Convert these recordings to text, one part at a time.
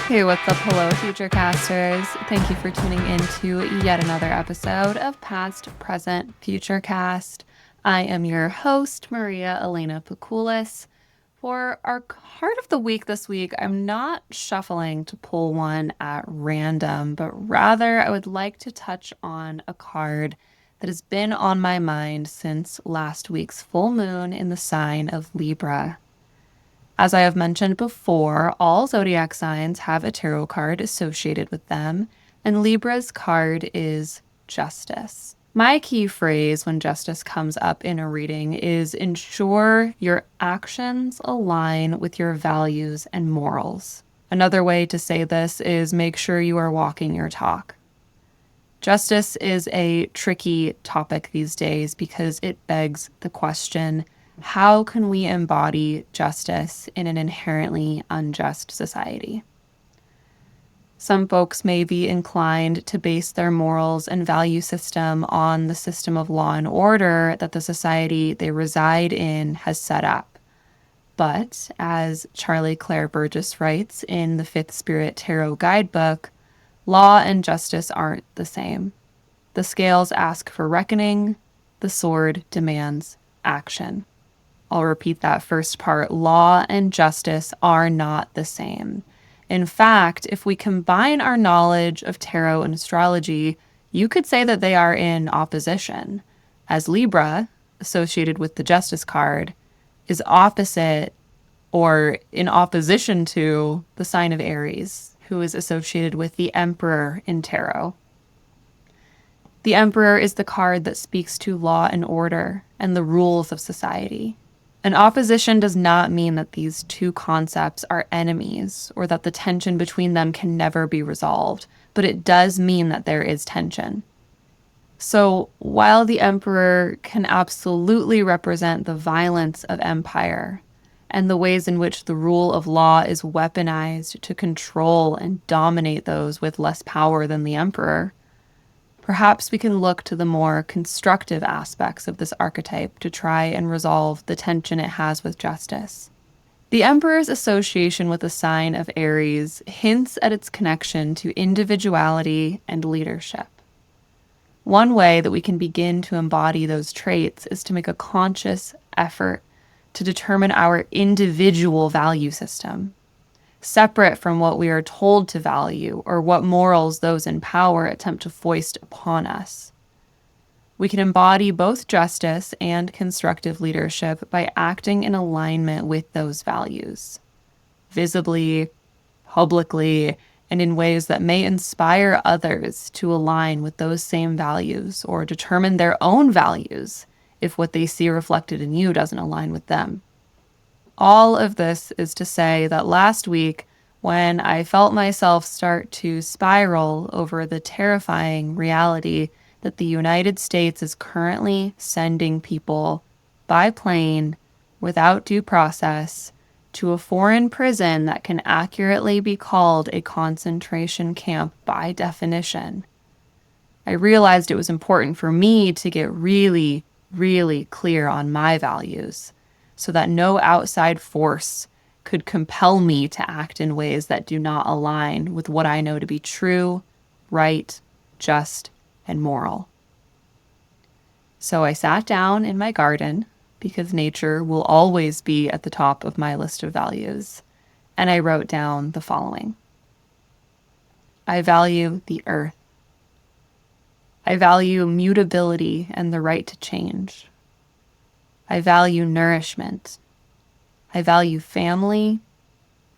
Hey, what's up? Hello, Futurecasters. Thank you for tuning in to yet another episode of Past, Present, Futurecast. I am your host, Maria Elena Pakoulis. For our card of the week this week, I'm not shuffling to pull one at random, but rather I would like to touch on a card that has been on my mind since last week's full moon in the sign of Libra. As I have mentioned before, all zodiac signs have a tarot card associated with them, and Libra's card is justice. My key phrase when justice comes up in a reading is ensure your actions align with your values and morals. Another way to say this is make sure you are walking your talk. Justice is a tricky topic these days because it begs the question, how can we embody justice in an inherently unjust society? Some folks may be inclined to base their morals and value system on the system of law and order that the society they reside in has set up. But, as Charlie Claire Burgess writes in the Fifth Spirit Tarot Guidebook, law and justice aren't the same. The scales ask for reckoning, the sword demands action. I'll repeat that first part. Law and justice are not the same. In fact, if we combine our knowledge of tarot and astrology, you could say that they are in opposition, as Libra, associated with the Justice card, is opposite or in opposition to the sign of Aries, who is associated with the Emperor in tarot. The Emperor is the card that speaks to law and order and the rules of society. An opposition does not mean that these two concepts are enemies or that the tension between them can never be resolved, but it does mean that there is tension. So while the Emperor can absolutely represent the violence of empire and the ways in which the rule of law is weaponized to control and dominate those with less power than the Emperor, perhaps we can look to the more constructive aspects of this archetype to try and resolve the tension it has with justice. The Emperor's association with the sign of Aries hints at its connection to individuality and leadership. One way that we can begin to embody those traits is to make a conscious effort to determine our individual value system, separate from what we are told to value or what morals those in power attempt to foist upon us. We can embody both justice and constructive leadership by acting in alignment with those values, visibly, publicly, and in ways that may inspire others to align with those same values or determine their own values if what they see reflected in you doesn't align with them. All of this is to say that last week, when I felt myself start to spiral over the terrifying reality that the United States is currently sending people by plane without due process to a foreign prison that can accurately be called a concentration camp by definition, I realized it was important for me to get really, really clear on my values, so that no outside force could compel me to act in ways that do not align with what I know to be true, right, just, and moral. So I sat down in my garden, because nature will always be at the top of my list of values, and I wrote down the following. I value the earth. I value mutability and the right to change. I value nourishment. I value family,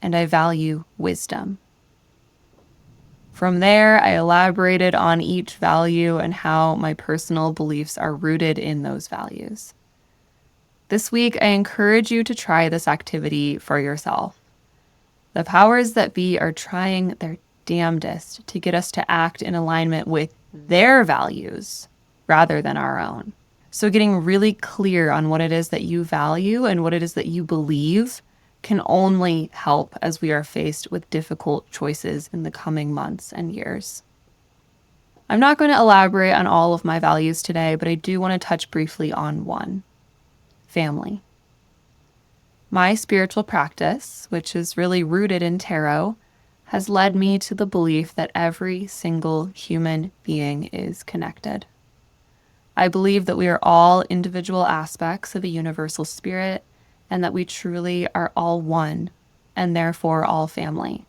and I value wisdom. From there, I elaborated on each value and how my personal beliefs are rooted in those values. This week, I encourage you to try this activity for yourself. The powers that be are trying their damnedest to get us to act in alignment with their values rather than our own. So getting really clear on what it is that you value and what it is that you believe can only help as we are faced with difficult choices in the coming months and years. I'm not going to elaborate on all of my values today, but I do want to touch briefly on one: family. My spiritual practice, which is really rooted in tarot, has led me to the belief that every single human being is connected. I believe that we are all individual aspects of a universal spirit and that we truly are all one and therefore all family.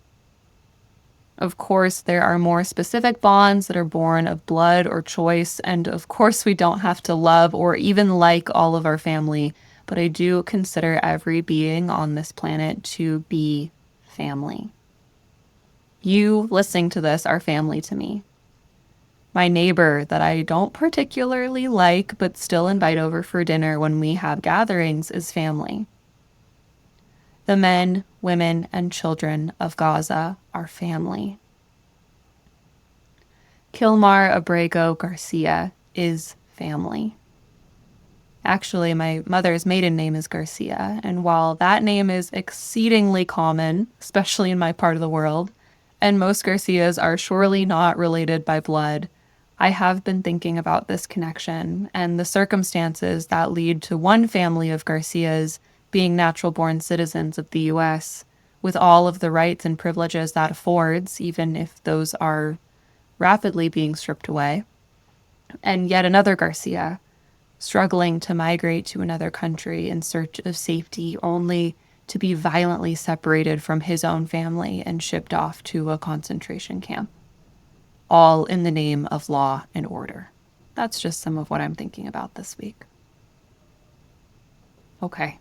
Of course, there are more specific bonds that are born of blood or choice, and of course, we don't have to love or even like all of our family, but I do consider every being on this planet to be family. You listening to this are family to me. My neighbor that I don't particularly like but still invite over for dinner when we have gatherings is family. The men, women, and children of Gaza are family. Kilmar Abrego Garcia is family. Actually, my mother's maiden name is Garcia, and while that name is exceedingly common, especially in my part of the world, and most Garcias are surely not related by blood, I have been thinking about this connection and the circumstances that lead to one family of Garcias being natural-born citizens of the U.S., with all of the rights and privileges that affords, even if those are rapidly being stripped away, and yet another Garcia struggling to migrate to another country in search of safety only to be violently separated from his own family and shipped off to a concentration camp, all in the name of law and order. That's just some of what I'm thinking about this week. Okay,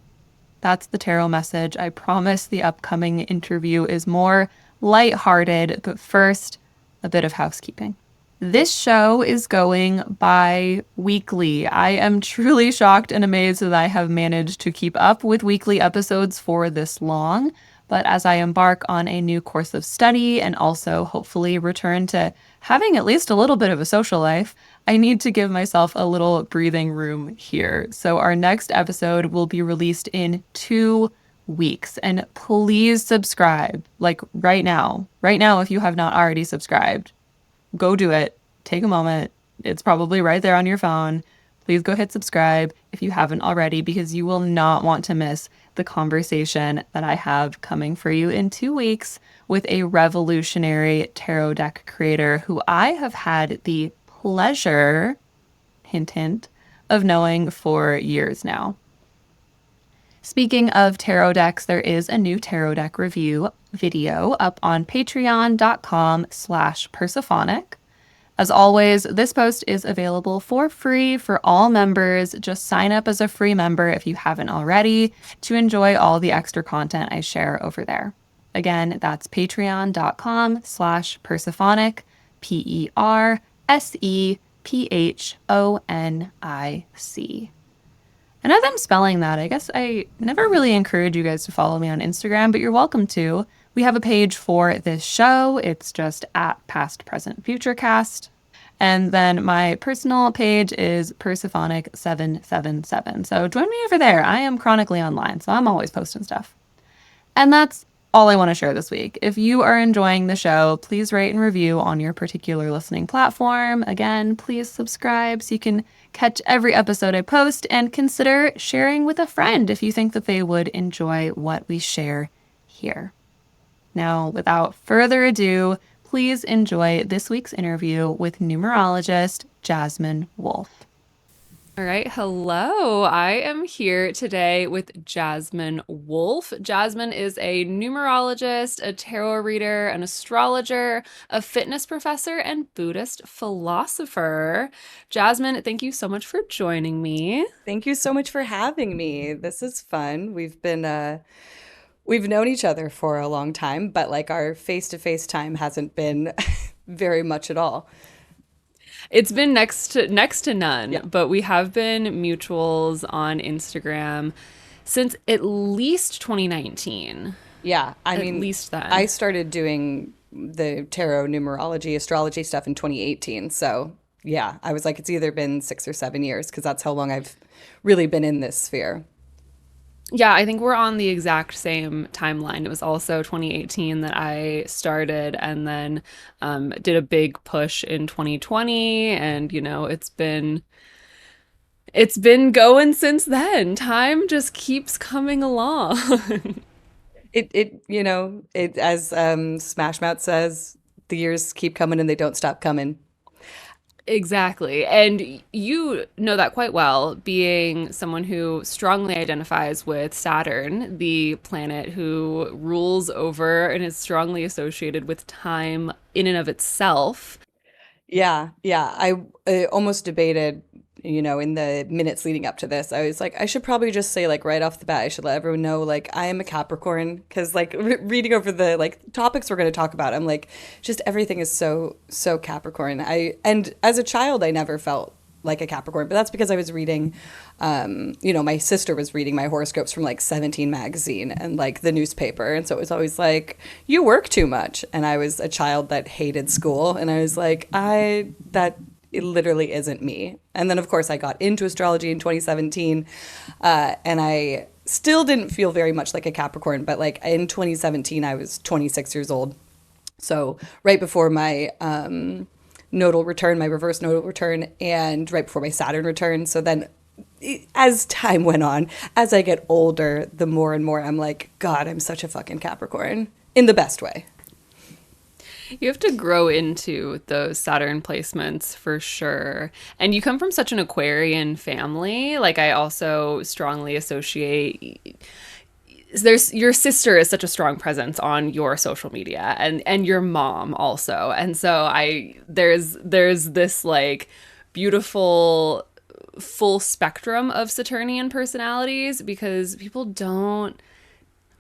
that's the tarot message. I promise the upcoming interview is more lighthearted, but first, a bit of housekeeping. This show is going bi-weekly. I am truly shocked and amazed that I have managed to keep up with weekly episodes for this long. But as I embark on a new course of study and also hopefully return to having at least a little bit of a social life, I need to give myself a little breathing room here. So our next episode will be released in 2 weeks. And please subscribe, like right now. Right now, if you have not already subscribed. Go do it. Take a moment. It's probably right there on your phone. Please go hit subscribe if you haven't already, because you will not want to miss the conversation that I have coming for you in 2 weeks with a revolutionary tarot deck creator who I have had the pleasure, hint, hint, of knowing for years now. Speaking of tarot decks, there is a new tarot deck review video up on patreon.com/persophonic. As always, this post is available for free for all members. Just sign up as a free member if you haven't already to enjoy all the extra content I share over there. Again, that's patreon.com/persophonic, PERSEPHONIC. And as I'm spelling that, I guess I never really encourage you guys to follow me on Instagram, but you're welcome to. We have a page for this show. It's just at Past, Present, Futurecast. And then my personal page is Persophonic777. So join me over there. I am chronically online, so I'm always posting stuff. And that's all I want to share this week. If you are enjoying the show, please rate and review on your particular listening platform. Again, please subscribe so you can catch every episode I post, and consider sharing with a friend if you think that they would enjoy what we share here. Now, without further ado, please enjoy this week's interview with numerologist Jasmine Wolfe. All right. Hello. I am here today with Jasmine Wolfe. Jasmine is a numerologist, a tarot reader, an astrologer, a fitness professor, and Buddhist philosopher. Jasmine, thank you so much for joining me. Thank you so much for having me. This is fun. We've known each other for a long time, but like our face-to-face time hasn't been very much at all. It's been next to none, Yeah. but we have been mutuals on Instagram since at least 2019. Yeah, I At mean, least then. I started doing the tarot, numerology, astrology stuff in 2018. So, yeah, I was like, it's either been 6 or 7 years because that's how long I've really been in this sphere. Yeah, I think we're on the exact same timeline. It was also 2018 that I started, and then did a big push in 2020, and it's been going since then. Time just keeps coming along. it as Smash Mouth says, the years keep coming and they don't stop coming. Exactly. And you know that quite well, being someone who strongly identifies with Saturn, the planet who rules over and is strongly associated with time in and of itself. Yeah, yeah. I almost debated, in the minutes leading up to this. I was like, I should probably just say, like, right off the bat, I should let everyone know, like, I am a Capricorn. Because, like, reading over the, like, topics we're going to talk about, I'm like, just everything is so, so Capricorn. And as a child, I never felt like a Capricorn, but that's because I was reading, my sister was reading my horoscopes from like 17 magazine and like the newspaper. And so it was always like, you work too much. And I was a child that hated school. And I was like, that it literally isn't me. And then, of course, I got into astrology in 2017, and I still didn't feel very much like a Capricorn. But like in 2017, I was 26 years old. So right before my nodal return, my reverse nodal return, and right before my Saturn return. So then as time went on, as I get older, the more and more I'm like, God, I'm such a fucking Capricorn in the best way. You have to grow into those Saturn placements for sure. And you come from such an Aquarian family. Like, I also strongly associate there's your sister is such a strong presence on your social media, and your mom also. And so I there's this like beautiful full spectrum of Saturnian personalities, because people don't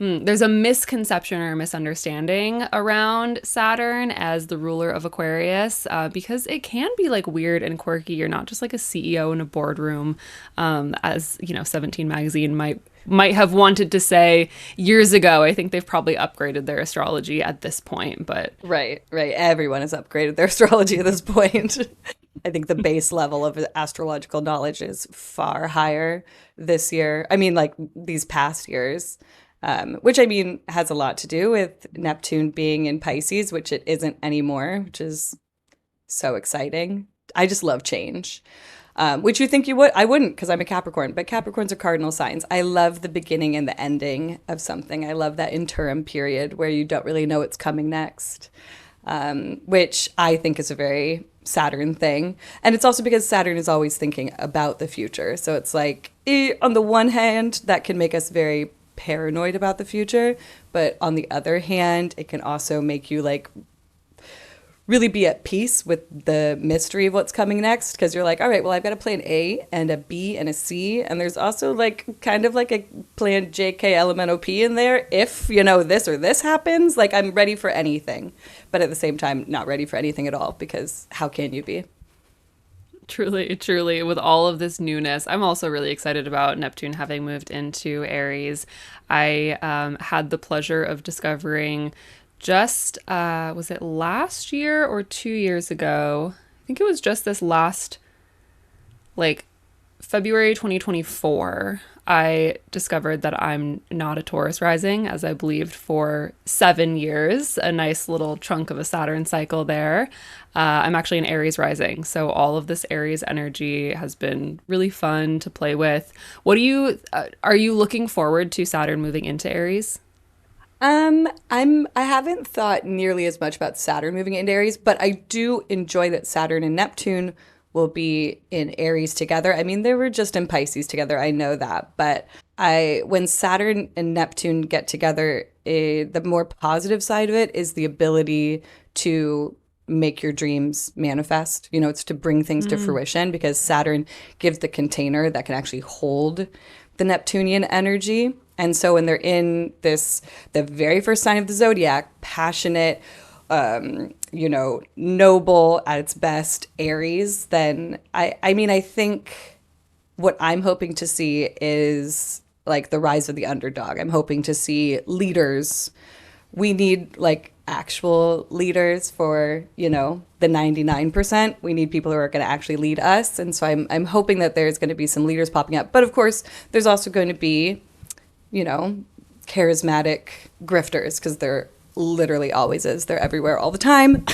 there's a misconception or a misunderstanding around Saturn as the ruler of Aquarius, because it can be like weird and quirky. You're not just like a CEO in a boardroom, as 17 magazine might have wanted to say years ago. I think they've probably upgraded their astrology at this point, but Right, right. Everyone has upgraded their astrology at this point. I think the base level of astrological knowledge is far higher this year. I mean, like these past years, which I mean has a lot to do with Neptune being in Pisces, which it isn't anymore, which is so exciting. I just love change. Which you think you would. I wouldn't, because I'm a Capricorn, but Capricorns are cardinal signs. I love the beginning and the ending of something. I love that interim period where you don't really know what's coming next, which I think is a very Saturn thing. And it's also because Saturn is always thinking about the future. So it's like, on the one hand, that can make us very paranoid about the future, but on the other hand, it can also make you like really be at peace with the mystery of what's coming next, because you're like, all right, well, I've got a plan A and a B and a C, and there's also like kind of like a plan JKLMNOP in there if this or this happens. Like, I'm ready for anything, but at the same time not ready for anything at all, because how can you be? truly, truly, with all of this newness, I'm also really excited about Neptune having moved into Aries. I had the pleasure of discovering just, was it last year or 2 years ago? I think it was just this last, like, February 2024, I discovered that I'm not a Taurus rising, as I believed for 7 years, a nice little chunk of a Saturn cycle there. I'm actually an Aries rising, so all of this Aries energy has been really fun to play with. Are you looking forward to Saturn moving into Aries? I haven't thought nearly as much about Saturn moving into Aries, but I do enjoy that Saturn and Neptune will be in Aries together. I mean, they were just in Pisces together. I know that, but when Saturn and Neptune get together, the more positive side of it is the ability to make your dreams manifest. It's to bring things to fruition, because Saturn gives the container that can actually hold the Neptunian energy. And so when they're in the very first sign of the zodiac, passionate, noble at its best, Aries, then I think what I'm hoping to see is like the rise of the underdog. I'm hoping to see leaders. We need like actual leaders for, the 99%. We need people who are going to actually lead us. And so I'm hoping that there's going to be some leaders popping up. But of course, there's also going to be, charismatic grifters, because there literally always is. They're everywhere all the time.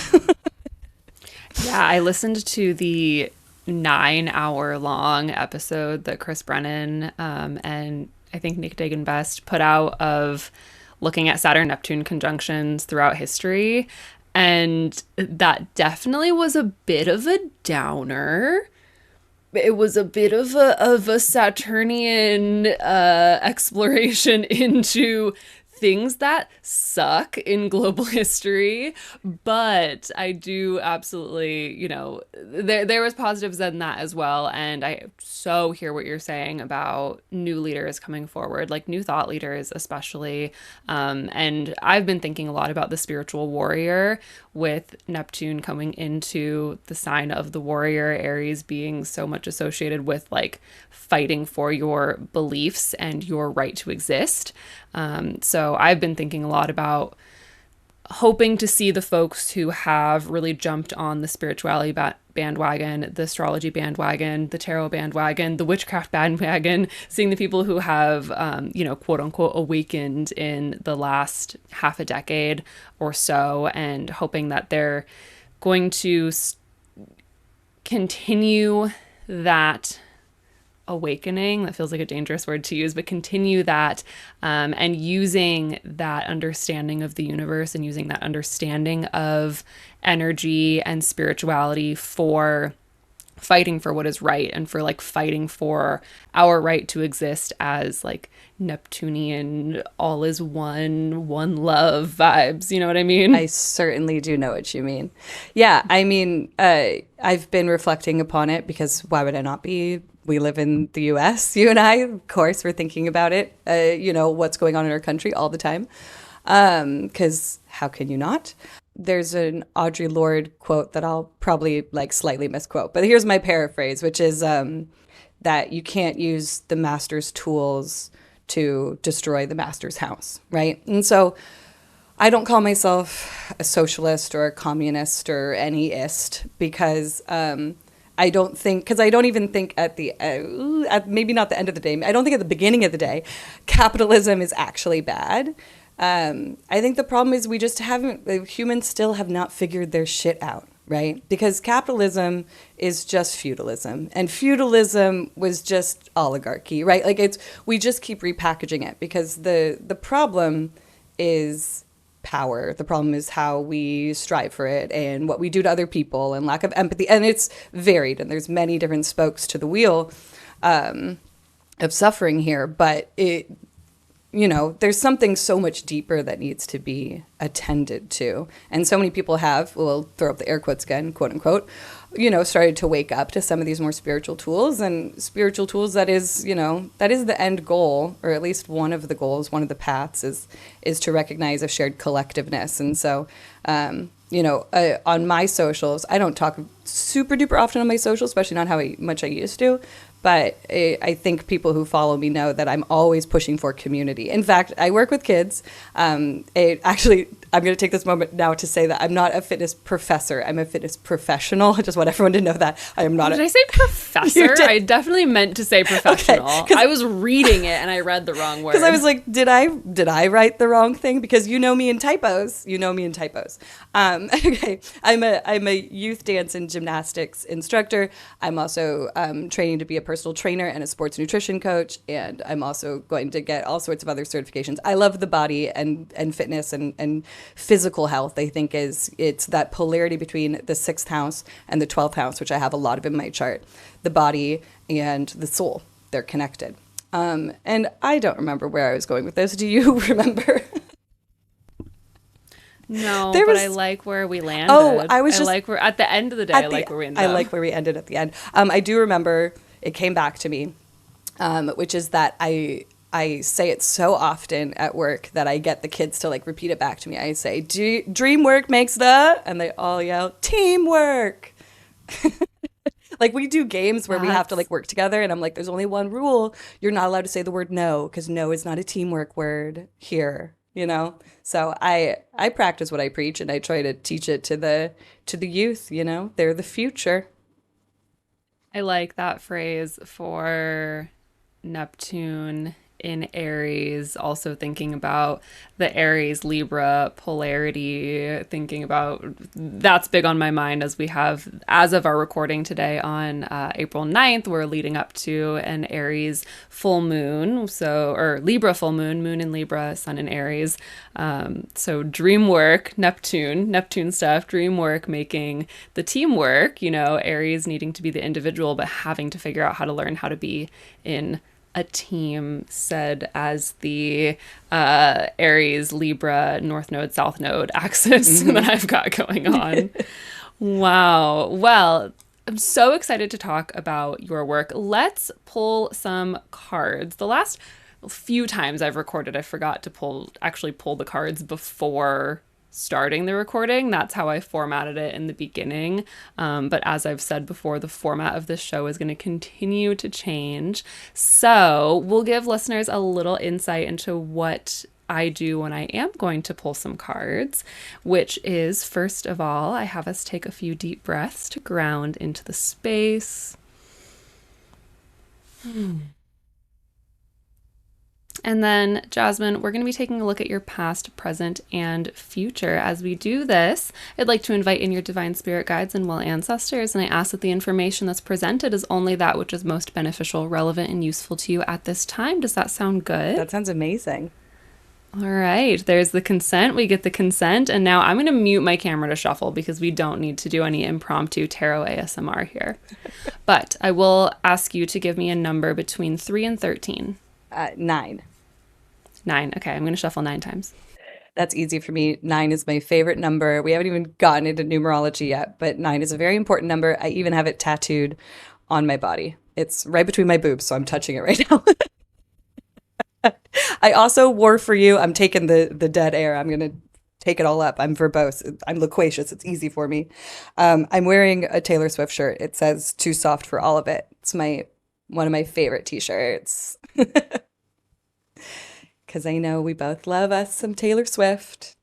Yeah, I listened to the 9 hour long episode that Chris Brennan, and I think Nick Dagan Best put out of looking at Saturn Neptune conjunctions throughout history. And that definitely was a bit of a downer. It was a bit of a Saturnian exploration into things that suck in global history. But I do absolutely, there was positives in that as well. And I so hear what you're saying about new leaders coming forward, like new thought leaders especially. And I've been thinking a lot about the spiritual warrior with Neptune coming into the sign of the warrior, Aries being so much associated with like fighting for your beliefs and your right to exist. So I've been thinking a lot about hoping to see the folks who have really jumped on the spirituality bandwagon, the astrology bandwagon, the tarot bandwagon, the witchcraft bandwagon, seeing the people who have, quote unquote, awakened in the last half a decade or so, and hoping that they're going to continue that awakening. That feels like a dangerous word to use, but continue that, and using that understanding of the universe and using that understanding of energy and spirituality for fighting for what is right, and for like fighting for our right to exist as like Neptunian, all is one love vibes. You know what I mean? I certainly do know what you mean. Yeah, I mean, I've been reflecting upon it because why would I not be? We live in the US, you and I, of course, we're thinking about it, what's going on in our country all the time. Because how can you not? There's an Audre Lorde quote that I'll probably like slightly misquote, but here's my paraphrase, which is that you can't use the master's tools to destroy the master's house, right? And so I don't call myself a socialist or a communist or anyist because I don't think, because I don't even think at maybe not the end of the day, I don't think at the beginning of the day, capitalism is actually bad. I think the problem is humans still have not figured their shit out, right? Because capitalism is just feudalism, and feudalism was just oligarchy, right? Like we just keep repackaging it because the problem is power. The problem is how we strive for it and what we do to other people and lack of empathy. And it's varied, and there's many different spokes to the wheel of suffering here. But there's something so much deeper that needs to be attended to. And so many people we'll throw up the air quotes again, quote unquote, started to wake up to some of these more spiritual tools, and spiritual tools that is the end goal, or at least one of the goals, one of the paths is to recognize a shared collectiveness. And so, on my socials, I don't talk super duper often on my socials, especially not how much I used to. But I think people who follow me know that I'm always pushing for community. In fact, I work with kids. I'm going to take this moment now to say that I'm not a fitness professor. I'm a fitness professional. I just want everyone to know that I am not. Did I say professor? I definitely meant to say professional. Okay, I was reading it and I read the wrong word. Because I was like, did I write the wrong thing? Because you know me in typos. Okay, I'm a youth dance and gymnastics instructor. I'm also training to be a personal trainer and a sports nutrition coach, and I'm also going to get all sorts of other certifications. I love the body and fitness and physical health. I think it's that polarity between the 6th house and the 12th house, which I have a lot of in my chart. The body and the soul, they're connected. And I don't remember where I was going with this. Do you remember? No, but I like where we landed. At the end of the day, I like where we ended up. I like where we ended at the end. I do remember it came back to me, which is that I say it so often at work that I get the kids to like repeat it back to me. I say, dream work makes the, and they all yell, teamwork. Like we do games where we have to like work together, and I'm like, there's only one rule. You're not allowed to say the word no, because no is not a teamwork word here, So I practice what I preach, and I try to teach it to the youth, they're the future. I like that phrase for Neptune in Aries, also thinking about the Aries Libra polarity, thinking about that's big on my mind as we have, as of our recording today on April 9th, we're leading up to an Aries full moon. So, or Libra full moon, moon in Libra, sun in Aries. So dream work, Neptune stuff, dream work, making the teamwork, you know, Aries needing to be the individual, but having to figure out how to learn how to be in a team, said as the Aries Libra North Node South Node axis that I've got going on. Wow. Well, I'm so excited to talk about your work. Let's pull some cards. The last few times I've recorded, I forgot to actually pull the cards before starting the recording. That's how I formatted it in the beginning. But as I've said before, the format of this show is going to continue to change. So we'll give listeners a little insight into what I do when I am going to pull some cards, which is, first of all, I have us take a few deep breaths to ground into the space. And then, Jasmine, we're going to be taking a look at your past, present, and future. As we do this, I'd like to invite in your divine spirit guides and well ancestors, and I ask that the information that's presented is only that which is most beneficial, relevant, and useful to you at this time. Does that sound good? That sounds amazing. All right, there's the consent. We get the consent, and now I'm going to mute my camera to shuffle because we don't need to do any impromptu tarot ASMR here. But I will ask you to give me a number between 3 and 13. 9. 9. Okay, I'm going to shuffle 9 times. That's easy for me. 9 is my favorite number. We haven't even gotten into numerology yet, but 9 is a very important number. I even have it tattooed on my body. It's right between my boobs, so I'm touching it right now. I also wore for you. I'm taking the dead air. I'm going to take it all up. I'm verbose. I'm loquacious. It's easy for me. I'm wearing a Taylor Swift shirt. It says "Too soft for all of it." It's one of my favorite t-shirts. Because I know we both love us some Taylor Swift.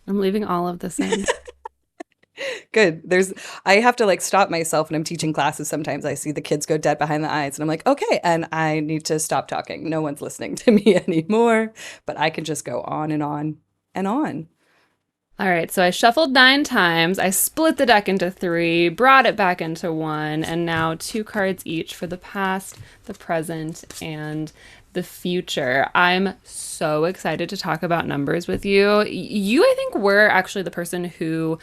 I'm leaving all of this in. Good. I have to stop myself when I'm teaching classes. Sometimes I see the kids go dead behind the eyes and I'm like, okay, and I need to stop talking. No one's listening to me anymore, but I can just go on and on and on. All right, so I shuffled 9 times. I split the deck into 3, brought it back into 1, and now 2 cards each for the past, the present, and the future. I'm so excited to talk about numbers with you. You, I think, were actually the person who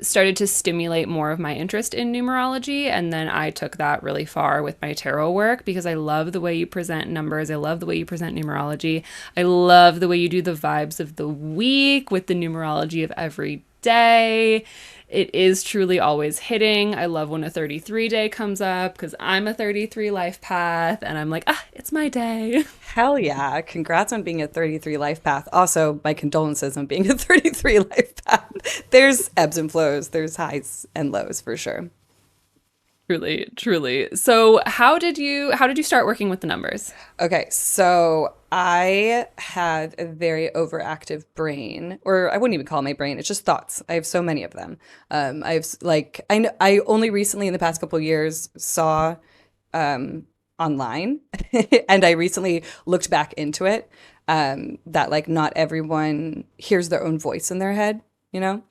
started to stimulate more of my interest in numerology, and then I took that really far with my tarot work because I love the way you present numbers. I love the way you present numerology. I love the way you do the vibes of the week with the numerology of every day. It is truly always hitting. I love when a 33 day comes up because I'm a 33 life path and I'm like, it's my day. Hell yeah. Congrats on being a 33 life path. Also, my condolences on being a 33 life path. There's ebbs and flows. There's highs and lows for sure. Truly, truly. So how did you start working with the numbers? Okay, so I had a very overactive brain, or I wouldn't even call it my brain. It's just thoughts. I have so many of them. I only recently in the past couple of years saw online, and I recently looked back into it. That not everyone hears their own voice in their head, you know.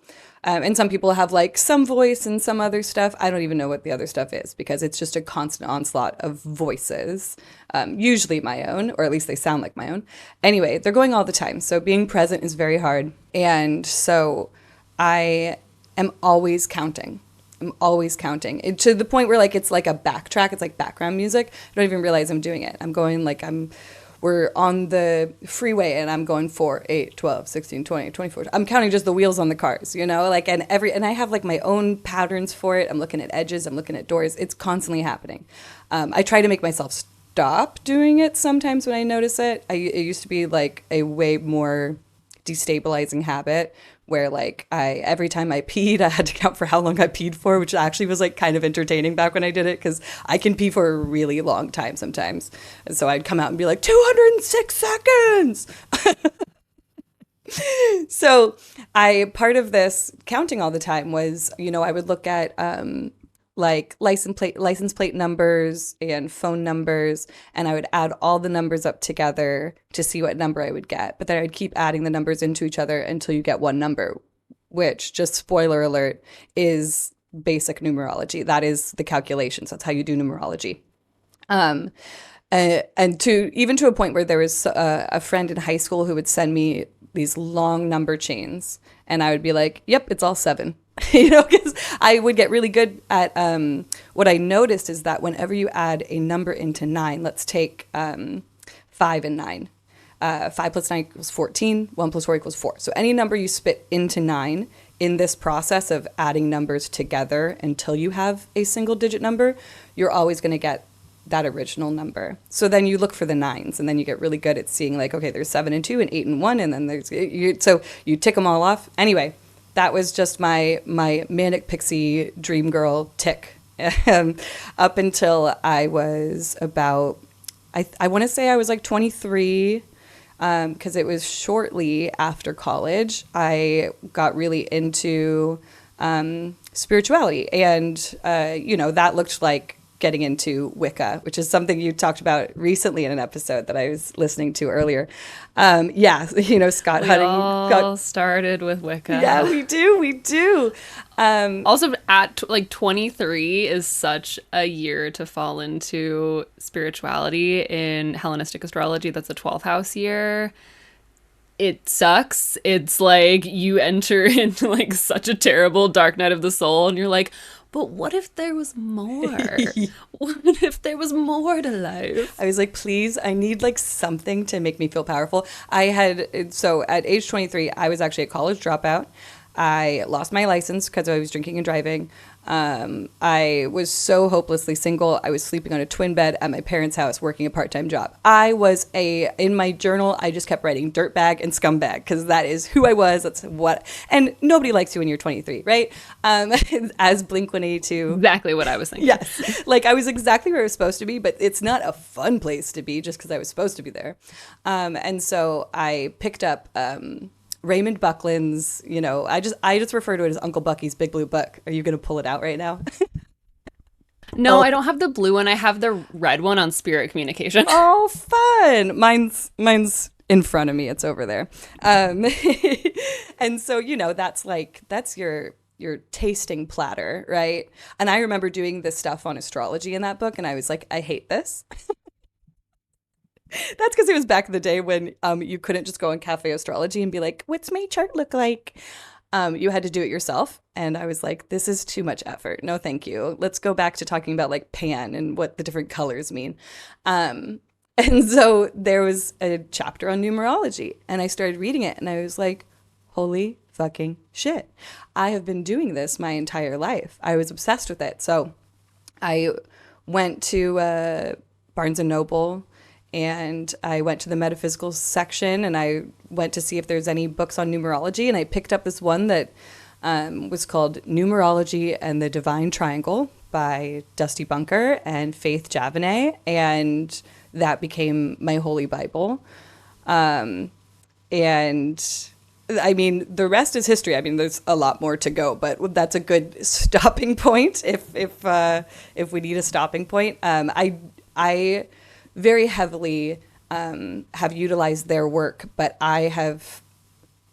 And some people have some voice and some other stuff. I don't even know what the other stuff is because it's just a constant onslaught of voices, usually my own, or at least they sound like my own. Anyway, they're going all the time. So being present is very hard. And so I am always counting. I'm always counting to the point where it's like a backtrack. It's like background music. I don't even realize I'm doing it. I'm going we're on the freeway and I'm going 4, 8, 12, 16, 20, 24. I'm counting just the wheels on the cars, and I have my own patterns for it. I'm looking at edges, I'm looking at doors. It's constantly happening. I try to make myself stop doing it sometimes when I notice it. It used to be a way more destabilizing habit where every time I peed, I had to count for how long I peed for, which actually was kind of entertaining back when I did it because I can pee for a really long time sometimes. And so I'd come out and be 206 seconds. So part of this counting all the time was, I would look at like license plate numbers and phone numbers, and I would add all the numbers up together to see what number I would get. But then I would keep adding the numbers into each other until you get one number, which, just spoiler alert, is basic numerology. That is the calculations. That's how you do numerology. Um, and to even to a point where there was a friend in high school who would send me these long number chains, and I would be like, "Yep, it's all 7." Because I would get really good at what I noticed is that whenever you add a number into 9, let's take 5 and 9. 5 plus 9 equals 14, 1 plus 4 equals 4. So any number you spit into 9 in this process of adding numbers together until you have a single digit number, you're always going to get that original number. So then you look for the 9s, and then you get really good at seeing like, okay, there's 7 and 2 and 8 and 1, and then so you tick them all off. Anyway, that was just my manic pixie dream girl tick up until I was about, I want to say I was like 23, because it was shortly after college. I got really into spirituality, and that looked like getting into Wicca, which is something you talked about recently in an episode that I was listening to earlier. Scott We Hutting all started with Wicca. Yeah, we do. Also, at like 23 is such a year to fall into spirituality in Hellenistic astrology. That's a 12th house year. It sucks. It's like you enter into like such a terrible dark night of the soul, and you're like, but what if there was more? What if there was more to life? I was like, please, I need like something to make me feel powerful. So at age 23, I was actually a college dropout. I lost my license because I was drinking and driving. I was so hopelessly single. I was sleeping on a twin bed at my parents' house, working a part-time job. In my journal, I just kept writing dirtbag and scumbag because that is who I was. And nobody likes you when you're 23, right? As Blink-182. Exactly what I was thinking. Yes. Like I was exactly where I was supposed to be, but it's not a fun place to be just because I was supposed to be there. And so I picked up, Raymond Buckland's, I just refer to it as Uncle Bucky's Big Blue Book. Are you going to pull it out right now? No, I don't have the blue one. I have the red one on spirit communication. Oh, fun. Mine's in front of me. It's over there. And so, that's your tasting platter, right? And I remember doing this stuff on astrology in that book, and I was like, I hate this. That's because it was back in the day when you couldn't just go on Cafe Astrology and be like, what's my chart look like? You had to do it yourself. And I was like, this is too much effort. No, thank you. Let's go back to talking about like pan and what the different colors mean. And so there was a chapter on numerology, and I started reading it, and I was like, holy fucking shit. I have been doing this my entire life. I was obsessed with it. So I went to Barnes & Noble, and I went to the metaphysical section, and I went to see if there's any books on numerology, and I picked up this one that was called Numerology and the Divine Triangle by Dusty Bunker and Faith Javanay, and that became my holy Bible. And I mean, the rest is history. I mean, there's a lot more to go, but that's a good stopping point if we need a stopping point. I very heavily have utilized their work, but I have,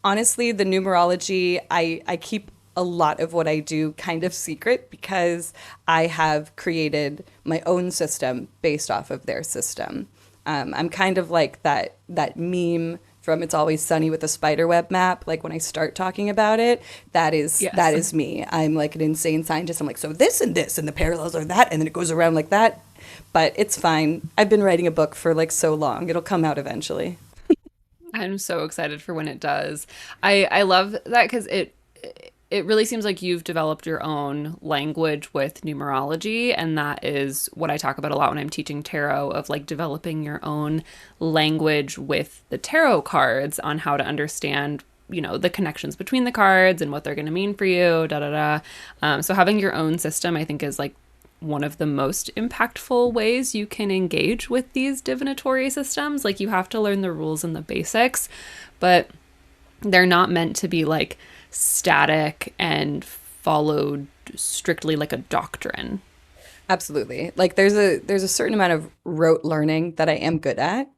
honestly, the numerology, I keep a lot of what I do kind of secret because I have created my own system based off of their system. I'm kind of like that meme from It's Always Sunny with a spiderweb map. Like when I start talking about it, that is me. I'm like an insane scientist. I'm like, so this and the parallels are that, and then it goes around like that. But it's fine. I've been writing a book for like so long. It'll come out eventually. I'm so excited for when it does. I love that because it really seems like you've developed your own language with numerology, and that is what I talk about a lot when I'm teaching tarot, of like developing your own language with the tarot cards on how to understand, the connections between the cards and what they're going to mean for you, So having your own system, I think, is like one of the most impactful ways you can engage with these divinatory systems. Like you have to learn the rules and the basics, but they're not meant to be like static and followed strictly like a doctrine. Absolutely. Like there's a certain amount of rote learning that I am good at.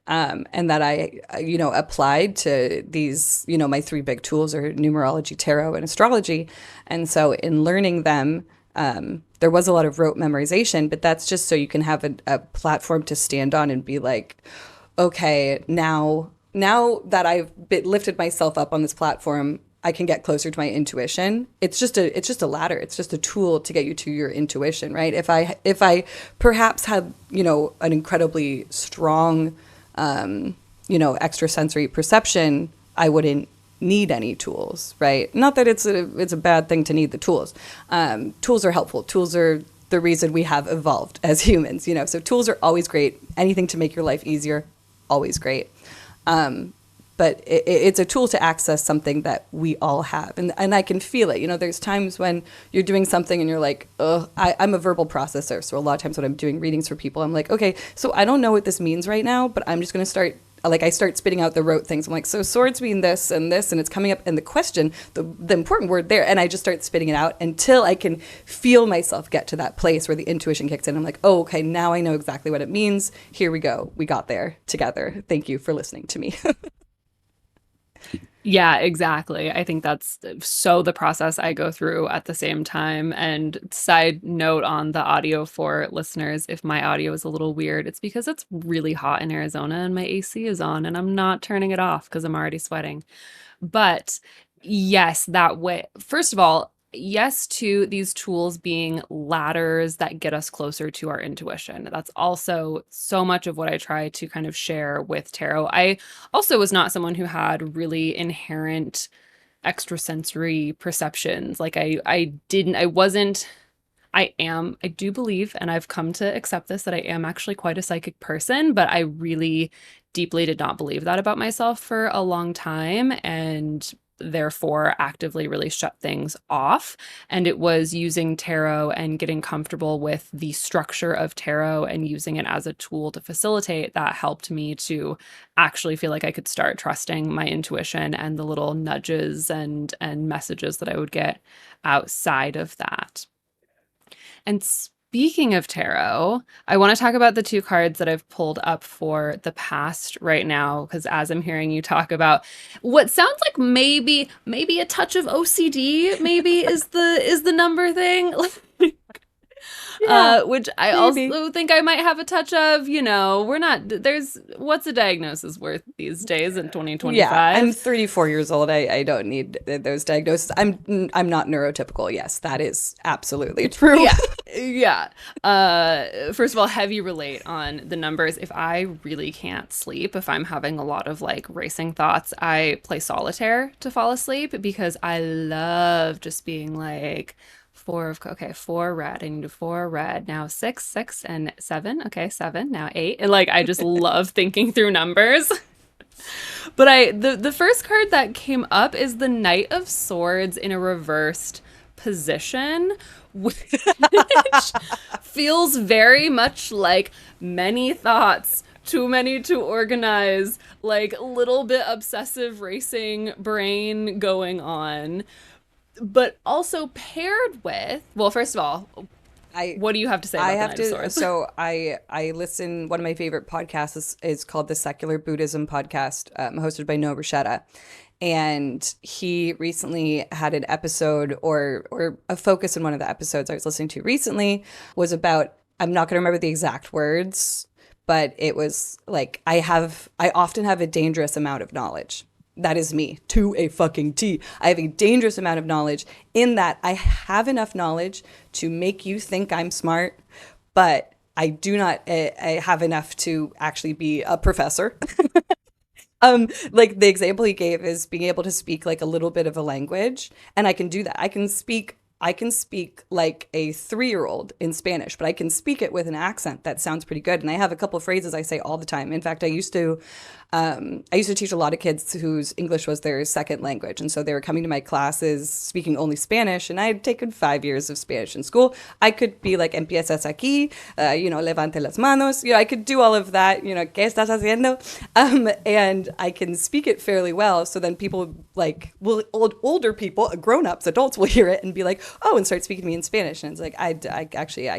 And that I, applied to these, my three big tools are numerology, tarot, and astrology. And so in learning them, there was a lot of rote memorization, but that's just so you can have a platform to stand on and be like, okay, now that lifted myself up on this platform, I can get closer to my intuition. It's just a ladder. It's just a tool to get you to your intuition, right? If I perhaps had, an incredibly strong extrasensory perception, I wouldn't need any tools, right? Not that it's a bad thing to need the tools. Tools are helpful. Tools are the reason we have evolved as humans, So tools are always great. Anything to make your life easier, always great. But it's a tool to access something that we all have. And I can feel it. There's times when you're doing something and you're like, ugh, I'm a verbal processor. So a lot of times when I'm doing readings for people, I'm like, okay, so I don't know what this means right now, but I'm just going to I start spitting out the rote things. I'm like, so swords mean this, and it's coming up in the question, the important word there. And I just start spitting it out until I can feel myself get to that place where the intuition kicks in. I'm like, oh, okay, now I know exactly what it means. Here we go. We got there together. Thank you for listening to me. Yeah, exactly. I think that's so the process I go through at the same time. And side note on the audio for listeners, if my audio is a little weird, it's because it's really hot in Arizona and my AC is on and I'm not turning it off because I'm already sweating. But yes, that way. First of all, yes to these tools being ladders that get us closer to our intuition. That's also so much of what I try to kind of share with tarot. I also was not someone who had really inherent extrasensory perceptions. Like I didn't, I wasn't, I do believe, and I've come to accept this, that I am actually quite a psychic person, but I really deeply did not believe that about myself for a long time. And therefore actively really shut things off. And it was using tarot and getting comfortable with the structure of tarot and using it as a tool to facilitate that helped me to actually feel like I could start trusting my intuition and the little nudges and messages that I would get outside of that. And speaking of tarot, I want to talk about the two cards that I've pulled up for the past right now, because as I'm hearing you talk about what sounds like maybe a touch of OCD, maybe is the number thing. Yeah, Which I maybe. also think I might have a touch of, what's a diagnosis worth these days in Yeah, I'm 2025? 34 years old. I don't need those diagnoses. I'm not neurotypical. Yes, that is absolutely true. Yeah. Yeah. First of all, heavy relate on the numbers. If I really can't sleep, if I'm having a lot of like racing thoughts, I play solitaire to fall asleep because I love just being like four red. I need a four red. Now six, and seven. Okay, seven. Now eight. And like I just love thinking through numbers. But the first card that came up is the Knight of Swords in a reversed position, which feels very much like many thoughts, too many to organize, like a little bit obsessive racing brain going on. But also paired with, well, first of all, I what do you have to say I about the have Knight of to. Swords? So I listen. One of my favorite podcasts is called the Secular Buddhism Podcast, hosted by No Rasheta, and he recently had an episode or a focus in one of the episodes I was listening to recently was about. I'm not going to remember the exact words, but it was like I often have a dangerous amount of knowledge. That is me to a fucking T. I have a dangerous amount of knowledge in that I have enough knowledge to make you think I'm smart, but I do not I have enough to actually be a professor. Like the example he gave is being able to speak like a little bit of a language, and I can do that. I can speak like a 3-year-old in Spanish, but I can speak it with an accent that sounds pretty good. And I have a couple of phrases I say all the time. In fact, I used to teach a lot of kids whose English was their second language. And so they were coming to my classes speaking only Spanish. And I had taken 5 years of Spanish in school. I could be like, empiezas aquí, levante las manos. I could do all of that. ¿Qué estás haciendo? And I can speak it fairly well. So then people older people, grown-ups, adults will hear it and be like, oh, and start speaking to me in Spanish. And it's like, I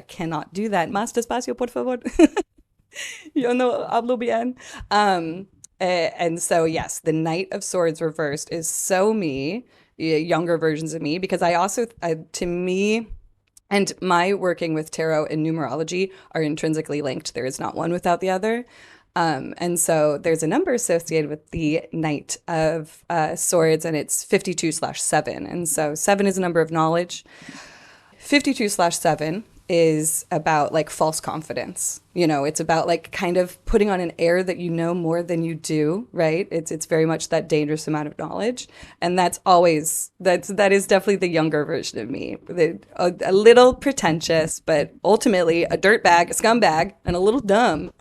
cannot do that. Más despacio, por favor. Yo no hablo bien. And so, yes, the Knight of Swords reversed is so me, younger versions of me, because I also, to me, and my working with tarot and numerology are intrinsically linked. There is not one without the other. And so there's a number associated with the Knight of Swords, and it's 52/7. And so 7 is a number of knowledge. 52/7 is about like false confidence. It's about like kind of putting on an air that you know more than you do, right? It's very much that dangerous amount of knowledge. And that is definitely the younger version of me. A little pretentious, but ultimately a dirtbag, a scumbag, and a little dumb.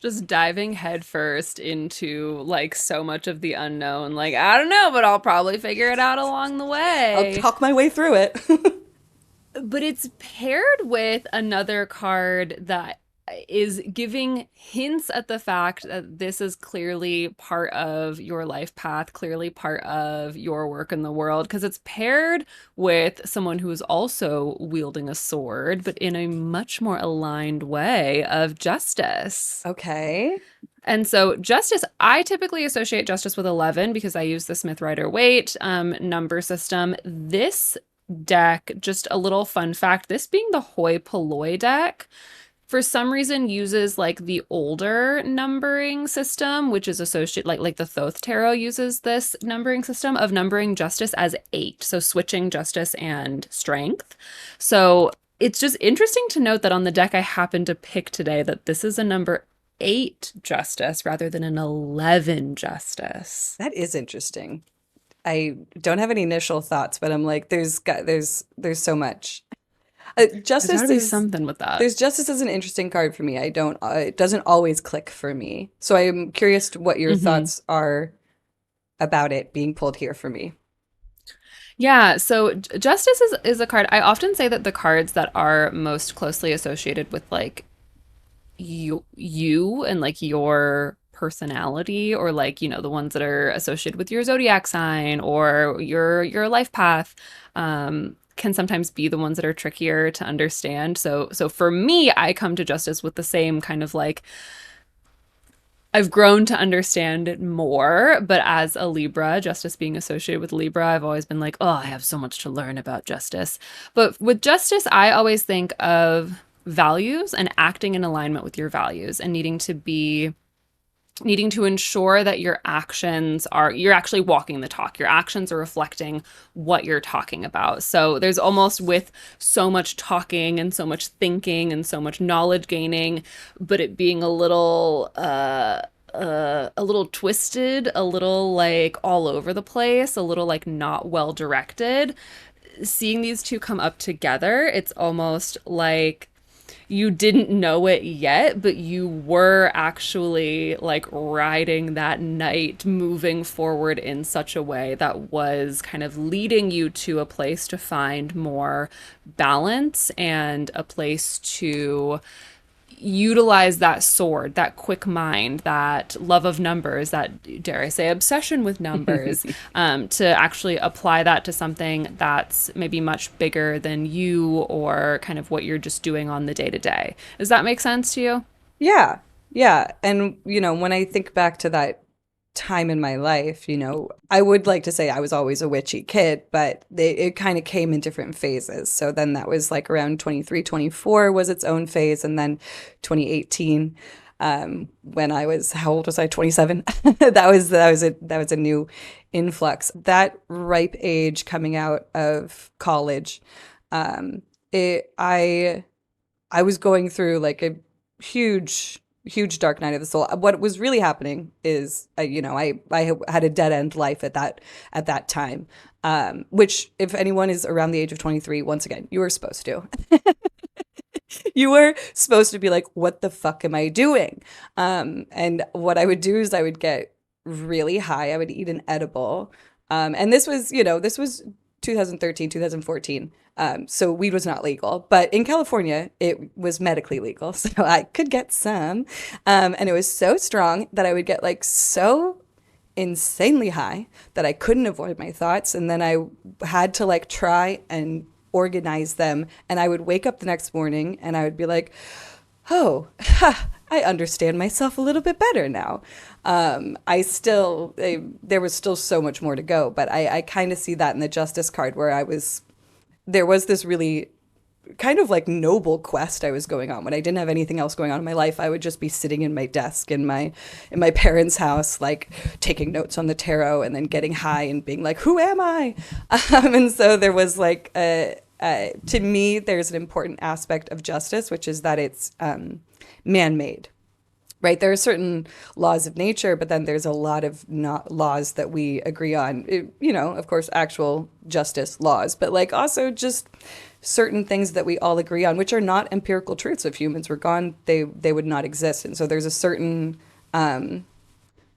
Just diving headfirst into like so much of the unknown. Like, I don't know, but I'll probably figure it out along the way. I'll talk my way through it. But it's paired with another card that is giving hints at the fact that this is clearly part of your life path, clearly part of your work in the world, because it's paired with someone who is also wielding a sword, but in a much more aligned way of Justice. Okay. And so Justice, I typically associate Justice with 11 because I use the Smith Rider-Waite number system. This deck, just a little fun fact, this being the hoi polloi deck, for some reason uses like the older numbering system, which is associated like the Thoth Tarot uses this numbering system of numbering Justice as 8, so switching Justice and Strength. So it's just interesting to note that on the deck I happened to pick today that this is a number 8 Justice rather than an 11 Justice. That is interesting. I don't have any initial thoughts, but I'm like, there's so much. Justice There's gotta be something with that. There's Justice is an interesting card for me. I don't. It doesn't always click for me. So I'm curious to what your thoughts are about it being pulled here for me. Yeah, so Justice is a card. I often say that the cards that are most closely associated with like you and like your personality, or like the ones that are associated with your zodiac sign or your life path, can sometimes be the ones that are trickier to understand. So for me, I come to Justice with the same kind of like, I've grown to understand it more, but as a Libra, Justice being associated with Libra, I've always been like, oh, I have so much to learn about Justice. But with Justice, I always think of values and acting in alignment with your values and needing to ensure that you're actually walking the talk. Your actions are reflecting what you're talking about. So there's almost, with so much talking and so much thinking and so much knowledge gaining, but it being a little twisted, a little like all over the place, a little like not well directed. Seeing these two come up together, it's almost like you didn't know it yet, but you were actually like riding that knight, moving forward in such a way that was kind of leading you to a place to find more balance and a place to utilize that sword, that quick mind, that love of numbers, that, dare I say, obsession with numbers, to actually apply that to something that's maybe much bigger than you or kind of what you're just doing on the day to day. Does that make sense to you? Yeah. Yeah. And, when I think back to that time in my life, I would like to say I was always a witchy kid, but it kind of came in different phases. So then that was like around 23, 24 was its own phase. And then 2018, when I was, how old was I? 27. that was a new influx. That ripe age coming out of college, I was going through like a huge dark night of the soul. What was really happening is, I had a dead end life at that time, which, if anyone is around the age of 23, once again, you were supposed to. You were supposed to be like, what the fuck am I doing? And what I would do is I would get really high. I would eat an edible. And this was, this was 2013, 2014. So weed was not legal, but in California, it was medically legal. So I could get some. And it was so strong that I would get like so insanely high that I couldn't avoid my thoughts. And then I had to like try and organize them. And I would wake up the next morning and I would be like, oh, I understand myself a little bit better now. There was still so much more to go, but I kind of see that in the Justice card where there was this really kind of like noble quest I was going on. When I didn't have anything else going on in my life, I would just be sitting in my desk in my parents' house, like taking notes on the tarot and then getting high and being like, who am I? And so there was like to me, there's an important aspect of justice, which is that it's man-made. Right, there are certain laws of nature, but then there's a lot of not laws that we agree on. Of course, actual justice laws, but like also just certain things that we all agree on, which are not empirical truths. If humans were gone, they would not exist. And so there's a certain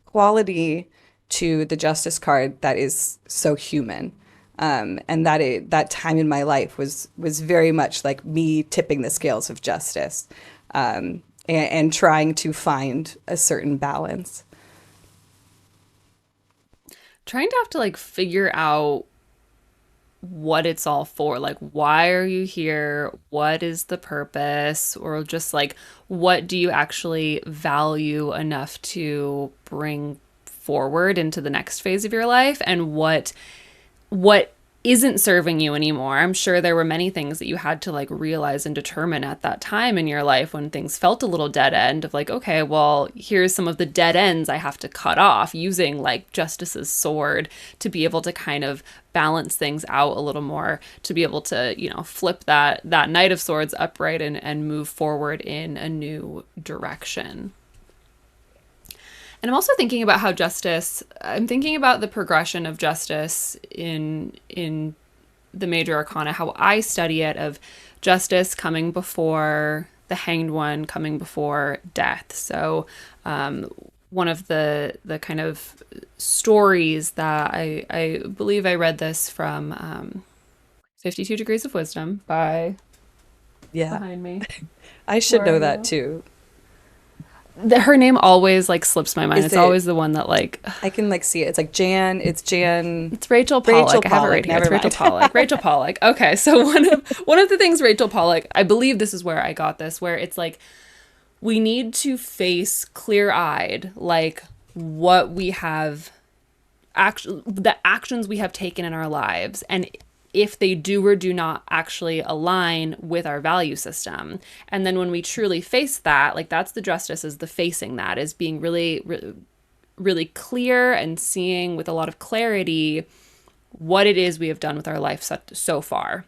quality to the justice card that is so human. And that time in my life was very much like me tipping the scales of justice. And trying to find a certain balance. Trying to have to like figure out what it's all for. Like, why are you here? What is the purpose? Or just like, what do you actually value enough to bring forward into the next phase of your life? And what isn't serving you anymore. I'm sure there were many things that you had to like realize and determine at that time in your life when things felt a little dead end of like, okay, well, here's some of the dead ends I have to cut off using like Justice's sword to be able to kind of balance things out a little more, to be able to, flip that Knight of Swords upright and move forward in a new direction. And I'm also thinking about how I'm thinking about the progression of justice in the major arcana, how I study it, of justice coming before the Hanged One, coming before death. So one of the kind of stories that I believe I read this from 52 Degrees of Wisdom by behind me. I should know that too. Her name always like slips my mind. It's always the one that like I can like see it. It's like Jan. It's Jan. It's Rachel Pollack. I have it right here. It's Rachel Pollack. Rachel Pollack. Okay, so one of the things Rachel Pollack, I believe this is where I got this, where it's like we need to face clear-eyed like what we have the actions we have taken in our lives, and if they do or do not actually align with our value system. And then when we truly face that, like that's the justice, is the facing that, is being really, really, really clear and seeing with a lot of clarity what it is we have done with our life so far.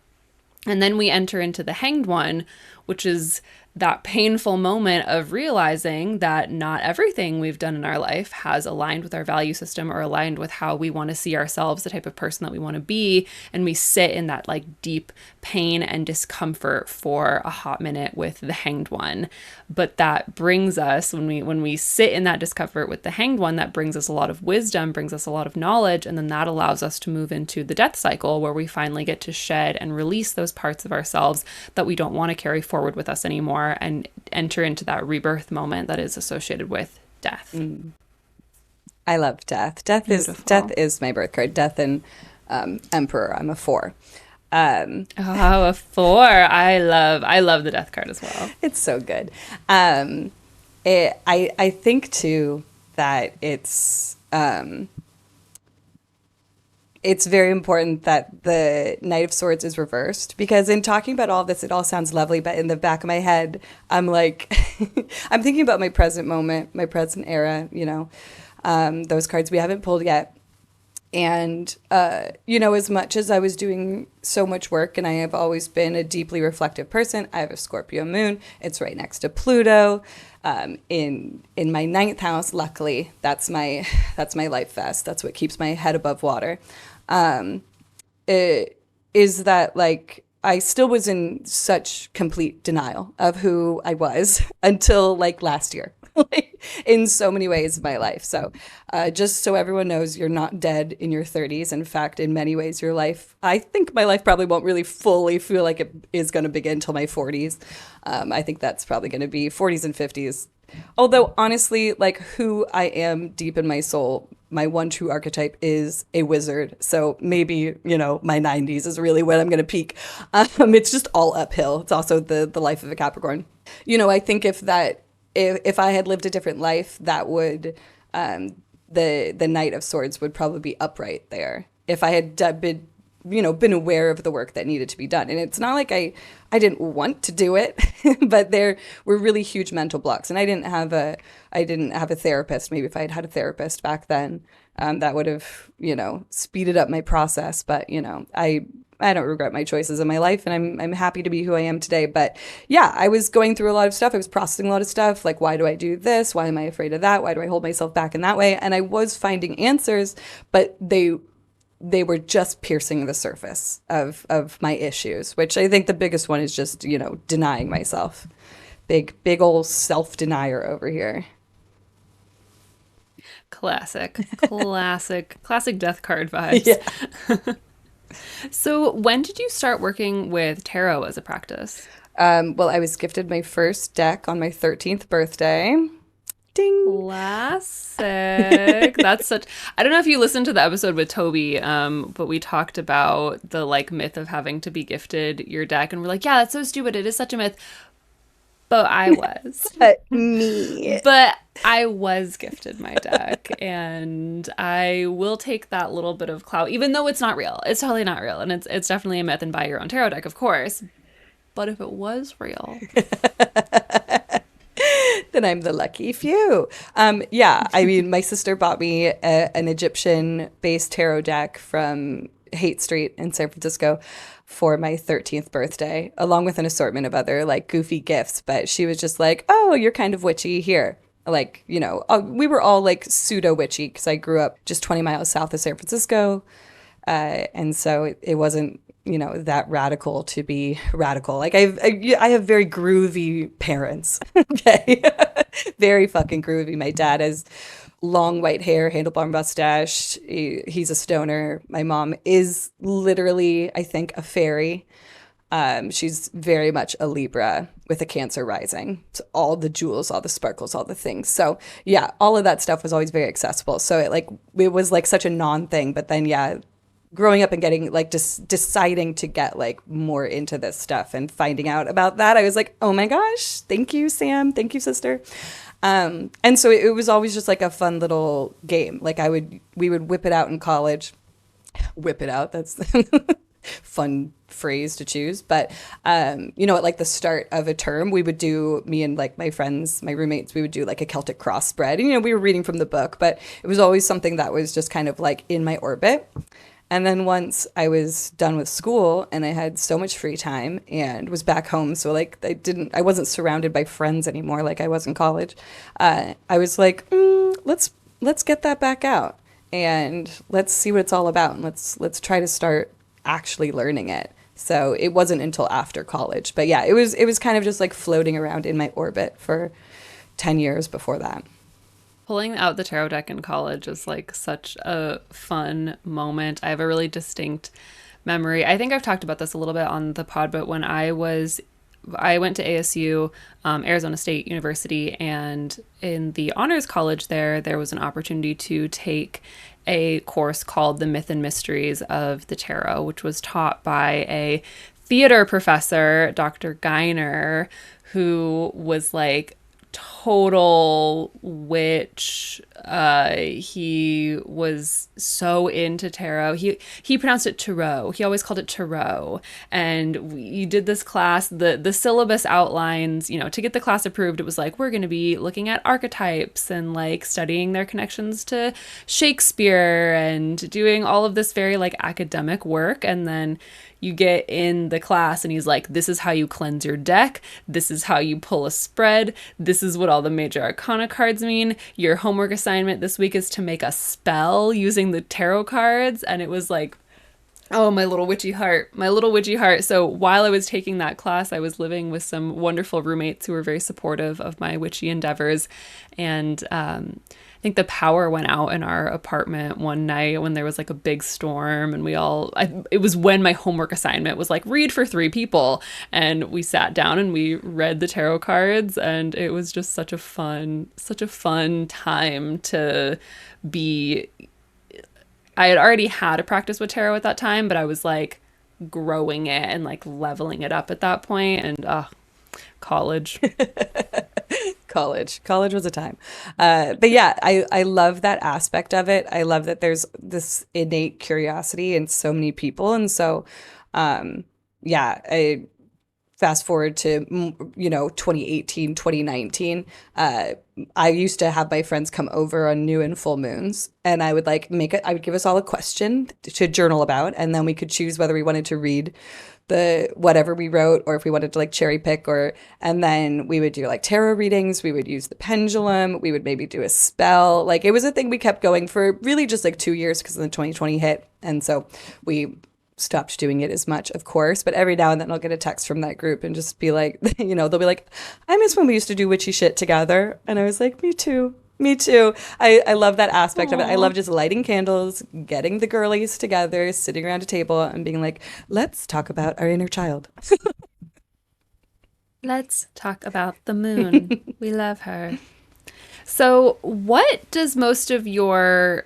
And then we enter into the Hanged One, which is that painful moment of realizing that not everything we've done in our life has aligned with our value system or aligned with how we want to see ourselves, the type of person that we want to be. And we sit in that like deep pain and discomfort for a hot minute with the Hanged One. But that brings us, when we sit in that discomfort with the Hanged One, that brings us a lot of wisdom, brings us a lot of knowledge. And then that allows us to move into the death cycle, where we finally get to shed and release those parts of ourselves that we don't want to carry forward with us anymore, and enter into that rebirth moment that is associated with death. I love death. Death is my birth card. Death and Emperor. I'm a 4. A 4. I love the death card as well. It's so good. I think too that it's very important that the Knight of Swords is reversed, because in talking about all this, it all sounds lovely, but in the back of my head, I'm like, I'm thinking about my present moment, my present era, those cards we haven't pulled yet. And, as much as I was doing so much work, and I have always been a deeply reflective person, I have a Scorpio moon. It's right next to Pluto. In my 9th house, luckily, that's my life vest. That's what keeps my head above water. It is that like I still was in such complete denial of who I was until like last year, like in so many ways of my life. So, just so everyone knows, you're not dead in your 30s. In fact, in many ways, your life, I think my life probably won't really fully feel like it is going to begin until my 40s. I think that's probably going to be 40s and 50s. Although, honestly, like who I am deep in my soul, my one true archetype is a wizard. So maybe, my 90s is really when I'm going to peak. It's just all uphill. It's also the life of a Capricorn. I think if I had lived a different life, that would the Knight of Swords would probably be upright there. If I had been aware of the work that needed to be done. And it's not like I didn't want to do it, but there were really huge mental blocks. And I didn't have a therapist. Maybe if I had had a therapist back then, that would have, speeded up my process. But, I don't regret my choices in my life, and I'm happy to be who I am today. But yeah, I was going through a lot of stuff. I was processing a lot of stuff. Like, why do I do this? Why am I afraid of that? Why do I hold myself back in that way? And I was finding answers, but they were just piercing the surface of my issues, which I think the biggest one is just, denying myself. Big old self-denier over here. Classic death card vibes. Yeah. So when did you start working with tarot as a practice? Well, I was gifted my first deck on my 13th birthday. Ding. Classic. That's such. I don't know if you listened to the episode with Toby, but we talked about the like myth of having to be gifted your deck, and we're like, yeah, that's so stupid. It is such a myth. But I was. Me. But I was gifted my deck, and I will take that little bit of clout, even though it's not real. It's totally not real, and it's definitely a myth. And buy your own tarot deck, of course. But if it was real. Then I'm the lucky few. Yeah, I mean, my sister bought me an Egyptian-based tarot deck from Haight Street in San Francisco for my 13th birthday, along with an assortment of other like goofy gifts. But she was just like, "Oh, you're kind of witchy here." Like, we were all like pseudo witchy because I grew up just 20 miles south of San Francisco. And so it wasn't, that radical to be radical. Like I have very groovy parents. Okay. Very fucking groovy. My dad has long white hair, handlebar mustache. He's a stoner. My mom is literally, I think, a fairy. She's very much a Libra with a Cancer rising. So all the jewels, all the sparkles, all the things. So yeah, all of that stuff was always very accessible. So it was like such a non thing. But then yeah, growing up and getting like just deciding to get like more into this stuff and finding out about that, I was like, oh my gosh, thank you, Sam. Thank you, sister. And so it was always just like a fun little game. Like we would whip it out in college. Whip it out. That's fun phrase to choose. But, at like the start of a term, we would do, me and like my friends, my roommates, we would do like a Celtic cross spread. And, we were reading from the book, but it was always something that was just kind of like in my orbit. And then once I was done with school and I had so much free time and was back home, so like I wasn't surrounded by friends anymore like I was in college. I was like, let's get that back out and let's see what it's all about and let's try to start actually learning it. So it wasn't until after college, but yeah, it was kind of just like floating around in my orbit for 10 years before that. Pulling out the tarot deck in college is like such a fun moment. I have a really distinct memory. I think I've talked about this a little bit on the pod, but when I went to ASU, Arizona State University, and in the honors college there was an opportunity to take a course called The Myth and Mysteries of the Tarot, which was taught by a theater professor, Dr. Geiner, who was like total witch. He was so into tarot. He pronounced it tarot. He always called it tarot. And we did this class. The syllabus outlines, to get the class approved, it was like, we're going to be looking at archetypes and like studying their connections to Shakespeare and doing all of this very like academic work. And then you get in the class and he's like, this is how you cleanse your deck. This is how you pull a spread. This is what all the major arcana cards mean. Your homework assignment this week is to make a spell using the tarot cards. And it was like Oh, my little witchy heart. My little witchy heart. So while I was taking that class, I was living with some wonderful roommates who were very supportive of my witchy endeavors. And I think the power went out in our apartment one night when there was like a big storm. And it was when my homework assignment was like, read for three people. And we sat down and we read the tarot cards. And it was just such a fun time to be. I had already had a practice with tarot at that time, but I was like growing it and like leveling it up at that point. And college. College was a time. But yeah, I love that aspect of it. I love that there's this innate curiosity in so many people. And so, yeah, I fast forward to, 2018, 2019. I used to have my friends come over on new and full moons, and I would I would give us all a question to journal about, and then we could choose whether we wanted to read the whatever we wrote, or if we wanted to like cherry pick, and then we would do like tarot readings. We would use the pendulum. We would maybe do a spell. Like, it was a thing we kept going for really just like 2 years, because then 2020 hit, and so we stopped doing it as much, of course. But every now and then I'll get a text from that group and just be like, they'll be like, I miss when we used to do witchy shit together. And I was like, me too. Me too. I love that aspect of it. I love just lighting candles, getting the girlies together, sitting around a table and being like, let's talk about our inner child. Let's talk about the moon. We love her. So, what does most of your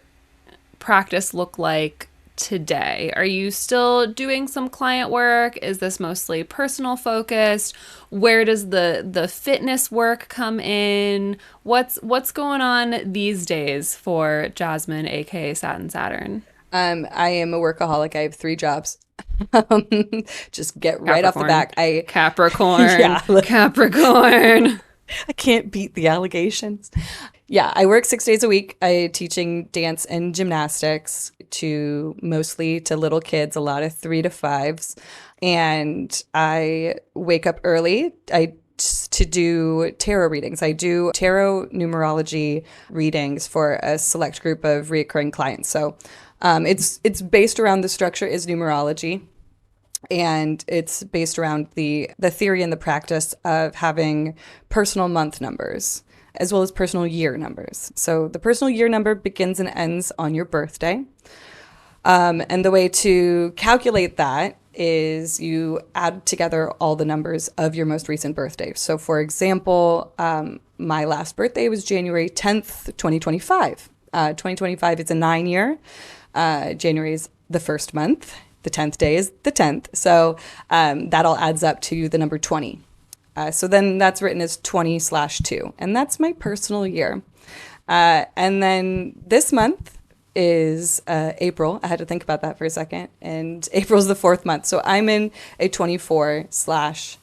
practice look like today? Are you still doing some client work? Is this mostly personal focused? Where does the fitness work come in? What's going on these days for Jasmine, aka Saturn? I am a workaholic. I have 3 jobs. Just get right off the Capricorn. back. Capricorn. Yeah. Capricorn. I can't beat the allegations. Yeah, I work 6 days a week. I teaching dance and gymnastics mostly to little kids, a lot of 3 to 5s. And I wake up early. To do tarot readings. I do tarot numerology readings for a select group of reoccurring clients. So it's based around, the structure is numerology. And it's based around the theory and the practice of having personal month numbers as well as personal year numbers. So the personal year number begins and ends on your birthday. And the way to calculate that is you add together all the numbers of your most recent birthday. So for example, my last birthday was January 10th, 2025. 2025 is a 9-year. January is the first month. The 10th day is the 10th. So that all adds up to the number 20. So then that's written as 20/2. And that's my personal year. And then this month is April. I had to think about that for a second. And April's the 4th month. So I'm in a 24/6.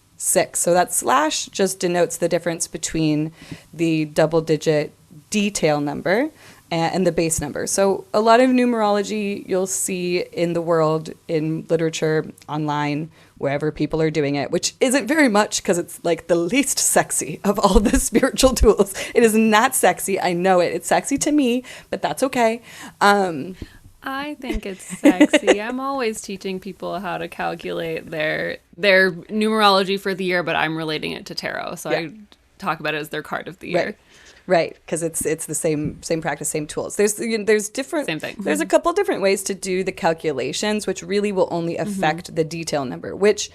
So that slash just denotes the difference between the double-digit detail number and the base number. So a lot of numerology you'll see in the world, in literature, online, wherever people are doing it, which isn't very much because it's like the least sexy of all the spiritual tools. It is not sexy. I know it. It's sexy to me, but that's okay. I think it's sexy. I'm always teaching people how to calculate their numerology for the year, but I'm relating it to tarot. So yeah. I talk about it as their card of the year. Right, because it's the same practice, same tools. There's different. Same thing. There's a couple different ways to do the calculations, which really will only affect the detail number, which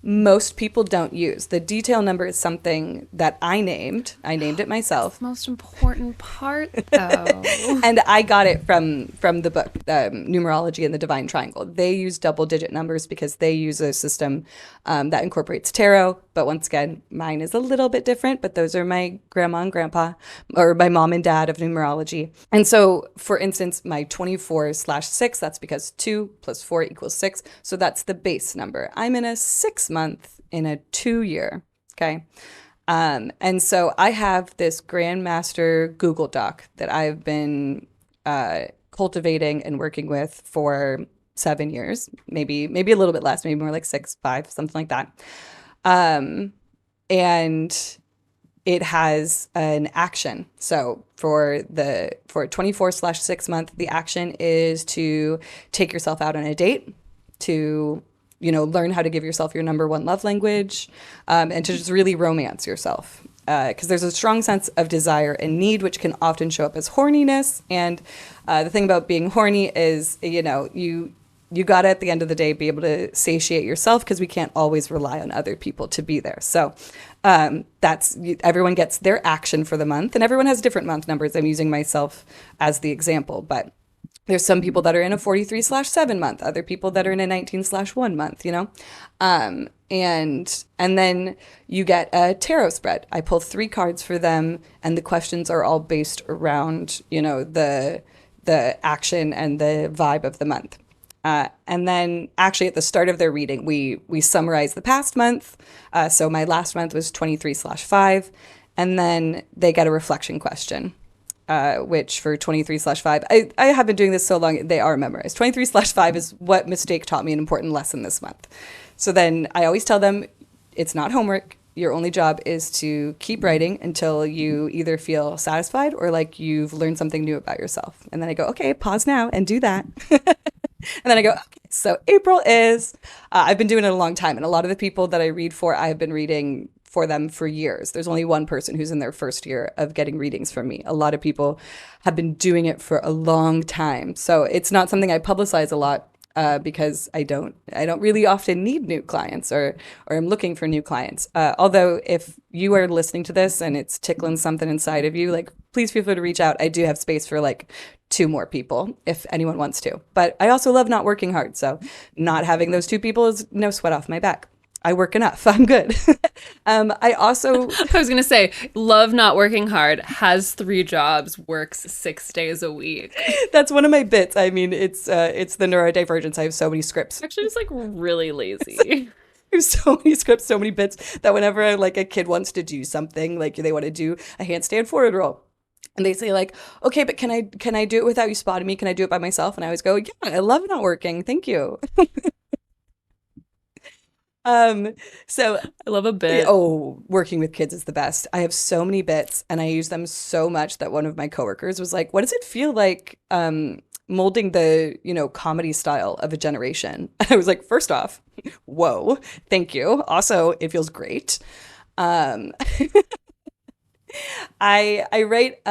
most people don't use. The detail number is something that I named. I named it myself. That's the most important part, though. And I got it from the book, Numerology and the Divine Triangle. They use double-digit numbers because they use a system that incorporates tarot. But once again, mine is a little bit different. But those are my grandma and grandpa, or my mom and dad of numerology. And so, for instance, my 24/6, that's because 2 + 4 = 6. So that's the base number. I'm in a 6-month in a 2-year. Okay. And so I have this Grandmaster Google Doc that I've been cultivating and working with for 7 years, maybe a little bit less, maybe more like 6, 5, something like that. And it has an action. So for 24/6 month, the action is to take yourself out on a date. to, learn how to give yourself your number one love language, and to just really romance yourself. Because there's a strong sense of desire and need, which can often show up as horniness. And the thing about being horny is, you got to, at the end of the day, be able to satiate yourself, because we can't always rely on other people to be there. So that's, everyone gets their action for the month, and everyone has different month numbers. I'm using myself as the example, but there's some people that are in a 43/7 month, other people that are in a 19/1 month, and then you get a tarot spread. I pull 3 cards for them, and the questions are all based around, the action and the vibe of the month. And then actually at the start of their reading, we summarize the past month. So my last month was 23/5, and then they get a reflection question. Which for 23/5, I have been doing this so long, they are memorized. 23/5 is what mistake taught me an important lesson this month. So then I always tell them, it's not homework. Your only job is to keep writing until you either feel satisfied or like you've learned something new about yourself. And then I go, okay, pause now and do that. And then I go, okay, so April is, I've been doing it a long time. And a lot of the people that I read for, I have been reading for them for years. There's only one person who's in their first year of getting readings from me. A lot of people have been doing it for a long time. So it's not something I publicize a lot, because I don't really often need new clients, or I'm looking for new clients. Although if you are listening to this and it's tickling something inside of you, like, please feel free to reach out. I do have space for like 2 more people if anyone wants to. But I also love not working hard. So not having those 2 people is no sweat off my back. I work enough. I'm good. I also... I was going to say, love not working hard, has 3 jobs, works 6 days a week. That's one of my bits. I mean, it's the neurodivergence. I have so many scripts. Actually, just like really lazy. I have so many scripts, so many bits, that whenever like a kid wants to do something, like they want to do a handstand forward roll, and they say like, okay, but can I do it without you spotting me? Can I do it by myself? And I always go, yeah, I love not working. Thank you. So I love a bit. Oh, working with kids is the best. I have so many bits, and I use them so much that one of my coworkers was like, what does it feel like molding the, comedy style of a generation? And I was like, first off, whoa, thank you. Also, it feels great. I write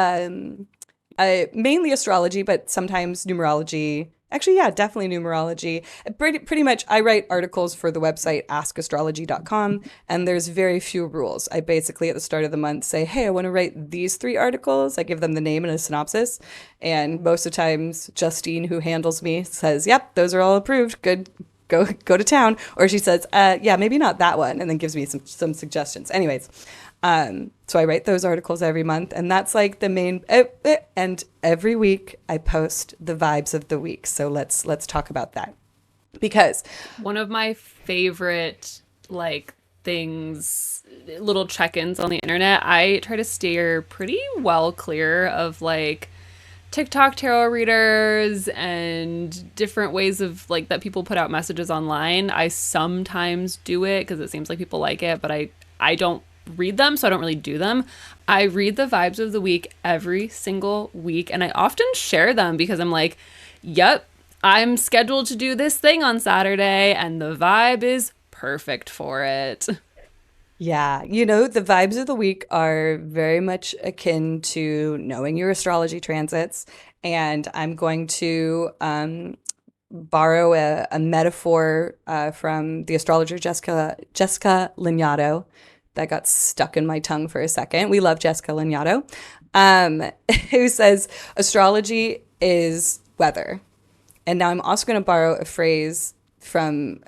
mainly astrology, but sometimes numerology. Actually, yeah, definitely numerology. Pretty much, I write articles for the website askastrology.com, and there's very few rules. I basically, at the start of the month, say, hey, I want to write these 3 articles. I give them the name and a synopsis, and most of the times, Justine, who handles me, says, yep, those are all approved. Good. Go to town. Or she says, yeah, maybe not that one, and then gives me some suggestions. Anyways, so I write those articles every month, and that's like the main, and every week I post the vibes of the week. So let's talk about that, because one of my favorite like things, little check-ins on the internet, I try to steer pretty well clear of like TikTok tarot readers and different ways of like that people put out messages online. I sometimes do it because it seems like people like it, but I don't read them, so I don't really do them. I read the vibes of the week every single week, and I often share them because I'm like, yep, I'm scheduled to do this thing on Saturday, and the vibe is perfect for it. yeah, the vibes of the week are very much akin to knowing your astrology transits. And I'm going to borrow a metaphor from the astrologer Jessica Lanyadoo that got stuck in my tongue for a second. We love Jessica Lanyadoo, who says astrology is weather. And now I'm also going to borrow a phrase from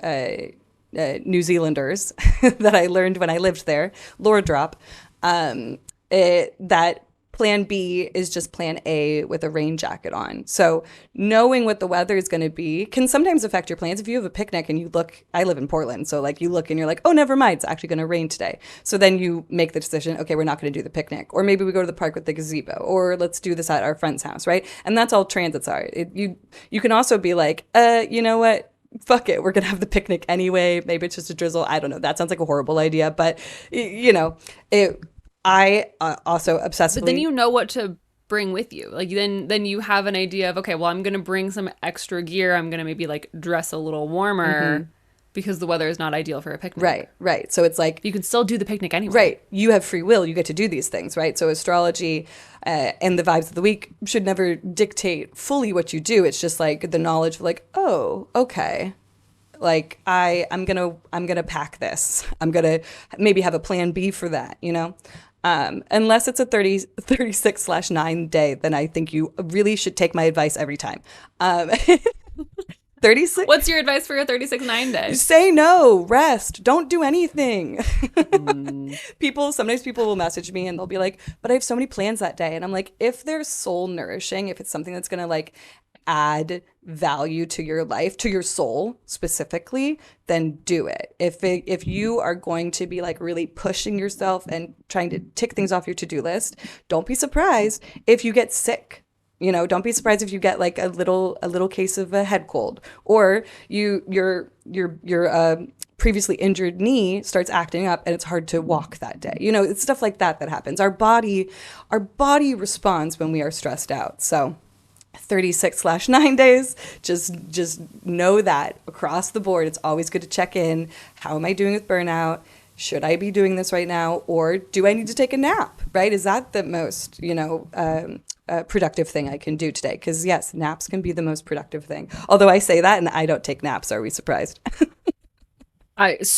New Zealanders that I learned when I lived there, lore drop, that plan B is just plan A with a rain jacket on. So knowing what the weather is going to be can sometimes affect your plans. If you have a picnic and you look, I live in Portland, so like you look and you're like, oh, never mind, it's actually going to rain today. So then you make the decision, okay, we're not going to do the picnic. Or maybe we go to the park with the gazebo, or let's do this at our friend's house, right? And that's all transits are. You can also be like, you know what? Fuck it, we're gonna have the picnic anyway. Maybe it's just a drizzle. I don't know. That sounds like a horrible idea, but I also obsessively. But then you know what to bring with you. Like then you have an idea of, okay, well, I'm going to bring some extra gear. I'm going to maybe like dress a little warmer because the weather is not ideal for a picnic. Right. So it's like, You can still do the picnic anyway. right, you have free will. You get to do these things, right? So astrology and the vibes of the week should never dictate fully what you do. It's just like the knowledge of like, oh, okay. Like I'm gonna pack this. I'm gonna maybe have a plan B for that, you know? Unless it's a 36/9 day, then I think you really should take my advice every time. 36. What's your advice for a 36/9 day? Say no, rest, don't do anything. Sometimes people will message me and they'll be like, but I have so many plans that day. And I'm like, if they're soul nourishing, if it's something that's going to like add value to your life, to your soul specifically, then do it. If you are going to be like really pushing yourself and trying to tick things off your to-do list, don't be surprised if you get sick. You know, don't be surprised if you get like a little case of a head cold, or your previously injured knee starts acting up and it's hard to walk that day. You know, it's stuff like that happens. Our body responds when we are stressed out. So 36/9 days, just know that across the board, it's always good to check in. How am I doing with burnout? Should I be doing this right now? Or do I need to take a nap, right? Is that the most, productive thing I can do today? Because yes, naps can be the most productive thing. Although I say that and I don't take naps. Are we surprised? It's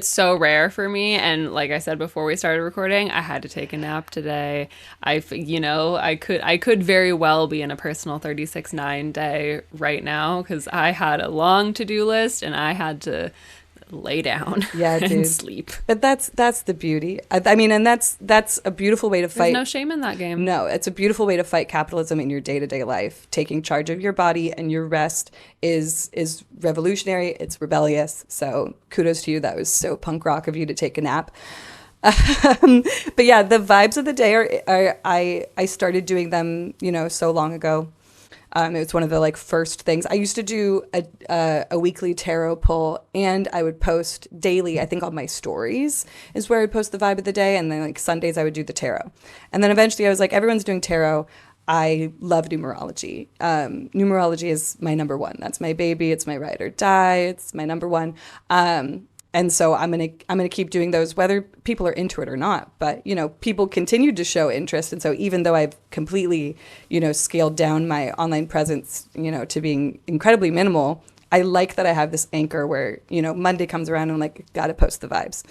so rare for me, and like I said before we started recording, I had to take a nap today. I could very well be in a personal 36/9 day right now because I had a long to-do list and I had to lay down and sleep. But that's the beauty. I mean, and that's a beautiful way to fight. There's no shame in that game. No, it's a beautiful way to fight capitalism in your day-to-day life. Taking charge of your body and your rest is revolutionary. It's rebellious. So kudos to you. That was so punk rock of you to take a nap. But yeah, the vibes of the day are I started doing them, so long ago. It was one of the like first things. I used to do a weekly tarot pull, and I would post daily. I think on my stories is where I'd post the vibe of the day, and then like Sundays I would do the tarot. And then eventually I was like, everyone's doing tarot. I love numerology. Numerology is my number one. That's my baby. It's my ride or die. It's my number one. And so I'm gonna keep doing those, whether people are into it or not. But people continued to show interest, and so even though I've completely scaled down my online presence to being incredibly minimal, I like that I have this anchor where Monday comes around and I'm like, gotta post the vibes.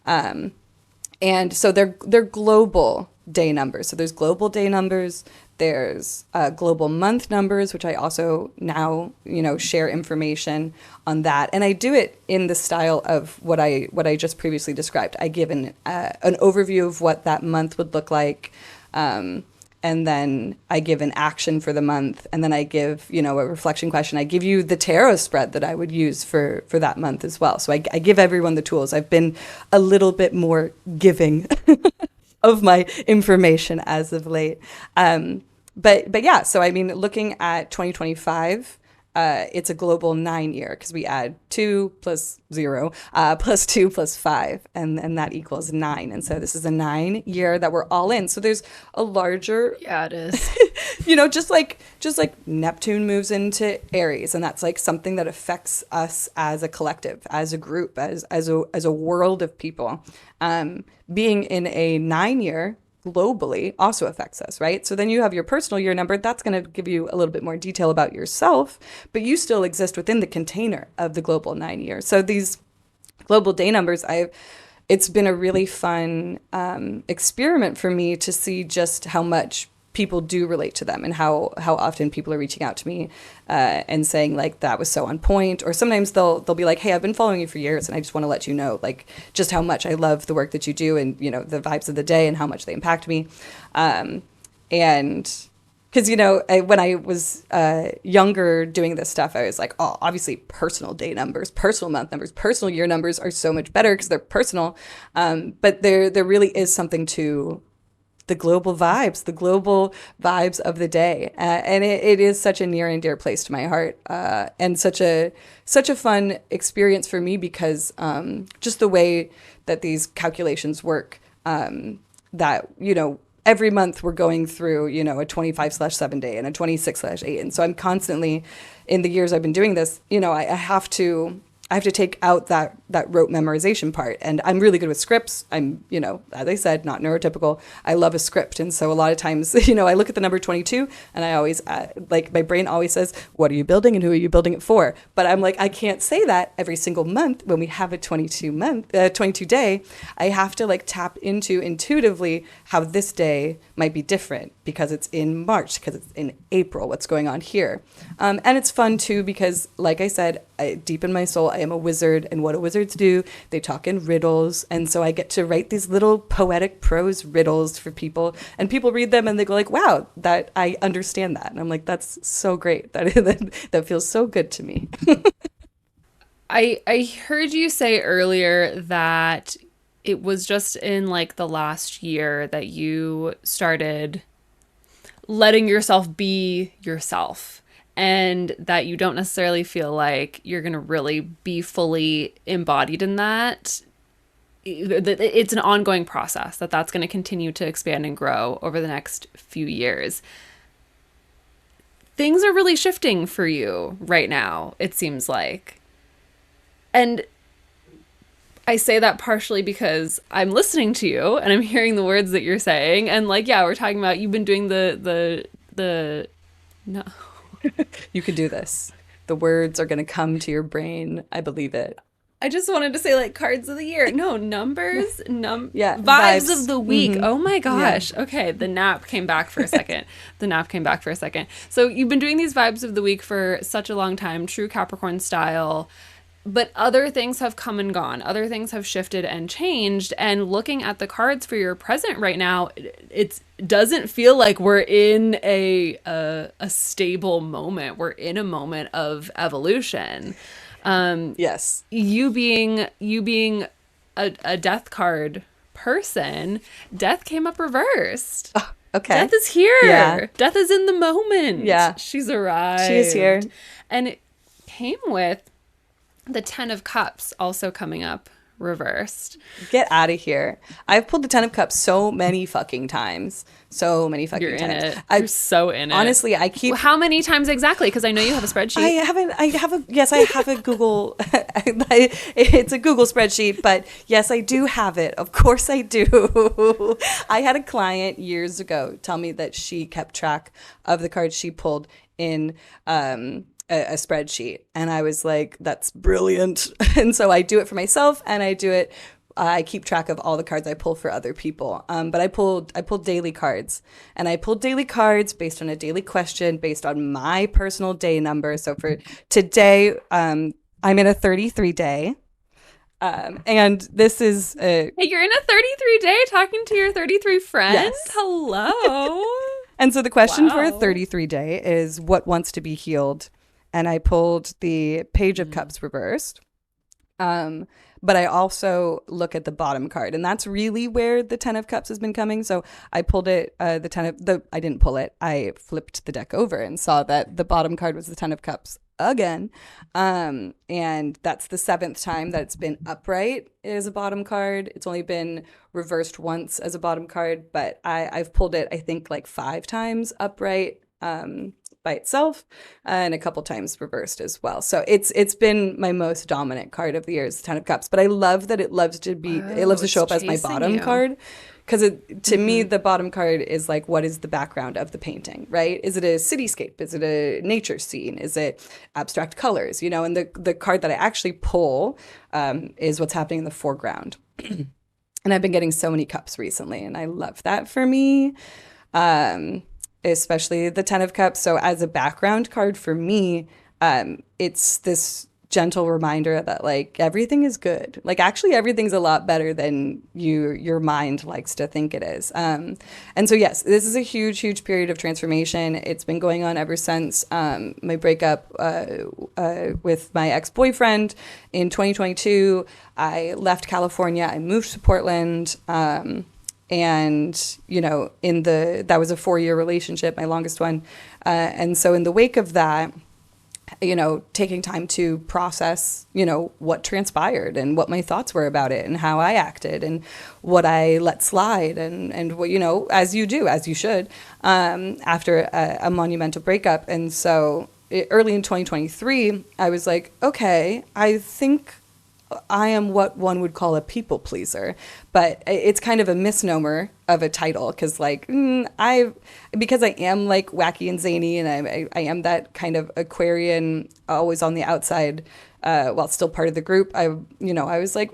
And so they're global day numbers. So there's global day numbers. There's global month numbers, which I also now, share information on that. And I do it in the style of what I just previously described. I give an overview of what that month would look like. And then I give an action for the month. And then I give, a reflection question. I give you the tarot spread that I would use for that month as well. So I give everyone the tools. I've been a little bit more giving of my information as of late. But yeah, so I mean, looking at 2025, it's a global 9 year because we add 2 plus 0 plus 2 plus 5, and that equals 9. And so this is a 9 year that we're all in. So there's a larger, yeah, it is. just like Neptune moves into Aries, and that's like something that affects us as a collective, as a group, as a world of people. Being in a 9 year globally also affects us, right? So then you have your personal year number. That's going to give you a little bit more detail about yourself, but you still exist within the container of the global 9 year. So these global day numbers, it's been a really fun experiment for me to see just how much people do relate to them, and how often people are reaching out to me and saying like, that was so on point. Or sometimes they'll be like, hey, I've been following you for years and I just want to let you know like just how much I love the work that you do, and the vibes of the day and how much they impact me. And because when I was younger doing this stuff, I was like, oh, obviously personal day numbers, personal month numbers, personal year numbers are so much better because they're personal. But there really is something to the global vibes of the day. And it is such a near and dear place to my heart, and such a fun experience for me because just the way that these calculations work, that, every month we're going through, a 25/7 day and a 26/8. And so I'm constantly, in the years I've been doing this, I have to take out that rote memorization part. And I'm really good with scripts. I'm, as I said, not neurotypical. I love a script. And so a lot of times, I look at the number 22 and I always, my brain always says, what are you building and who are you building it for? But I'm like, I can't say that every single month when we have a 22 day. I have to tap into intuitively how this day might be different because it's in March, because it's in April, what's going on here. And it's fun too, because like I said, deep in my soul, I am a wizard, and what do wizards do? They talk in riddles, and so I get to write these little poetic prose riddles for people, and people read them and they go like, wow, that I understand that. And I'm like, that's so great. That feels so good to me. I heard you say earlier that it was just in the last year that you started letting yourself be yourself, and that you don't necessarily feel like you're going to really be fully embodied in that. It's an ongoing process that's going to continue to expand and grow over the next few years. Things are really shifting for you right now, it seems like. And I say that partially because I'm listening to you and I'm hearing the words that you're saying. And we're talking about, you've been doing no. You can do this. The words are going to come to your brain. I believe it. I just wanted to say cards of the year. No, numbers, yeah, vibes of the week. Mm-hmm. Oh my gosh. Yeah. Okay, the nap came back for a second. So you've been doing these vibes of the week for such a long time, true Capricorn style. But other things have come and gone. Other things have shifted and changed. And looking at the cards for your present right now, it doesn't feel like we're in a stable moment. We're in a moment of evolution. Yes. You being a death card person, death came up reversed. Oh, okay. Death is here. Yeah. Death is in the moment. Yeah. She's arrived. She is here. And it came with the 10 of Cups also coming up reversed. Get out of here. I've pulled the 10 of Cups so many fucking times. So many fucking You're times. in it. You're so in it. Honestly, I keep... How many times exactly? Because I know you have a spreadsheet. I have a Google... it's a Google spreadsheet, but yes, I do have it. Of course I do. I had a client years ago tell me that she kept track of the cards she pulled in... a spreadsheet, and I was like, that's brilliant. And so I do it for myself, and I keep track of all the cards I pull for other people. But I pulled daily cards, and I pulled daily cards based on a daily question based on my personal day number. So for today, I'm in a 33 day. And this is Hey, you're in a 33 day talking to your 33 friend? Yes. Hello. And so the question for a Wow. 33 day is what wants to be healed. And I pulled the Page of Cups reversed. But I also look at the bottom card, and that's really where the 10 of Cups has been coming. So I pulled it, I didn't pull it. I flipped the deck over and saw that the bottom card was the 10 of Cups again. And that's the 7th time that it's been upright as a bottom card. It's only been reversed once as a bottom card, but I've pulled it, I think 5 times upright, by itself, and a couple times reversed as well. So it's been my most dominant card of the year, is the 10 of Cups. But I love that it loves to show up as my bottom card, because to me the bottom card is what is the background of the painting, right? Is it a cityscape? Is it a nature scene? Is it abstract colors? And the card that I actually pull is what's happening in the foreground. And I've been getting so many cups recently, and I love that for me. Especially the 10 of Cups. So as a background card for me, it's this gentle reminder that everything is good. Actually everything's a lot better than your mind likes to think it is. And so yes, this is a huge, huge period of transformation. It's been going on ever since my breakup with my ex-boyfriend in 2022. I left California. I moved to Portland. And, that was a 4-year relationship, my longest one. And so in the wake of that, taking time to process, what transpired and what my thoughts were about it and how I acted and what I let slide and what, as you do, as you should, after a monumental breakup. And so early in 2023, I was like, okay, I think I am what one would call a people pleaser, but it's kind of a misnomer of a title because because I am like wacky and zany and I am that kind of Aquarian, always on the outside, while still part of the group. I was like,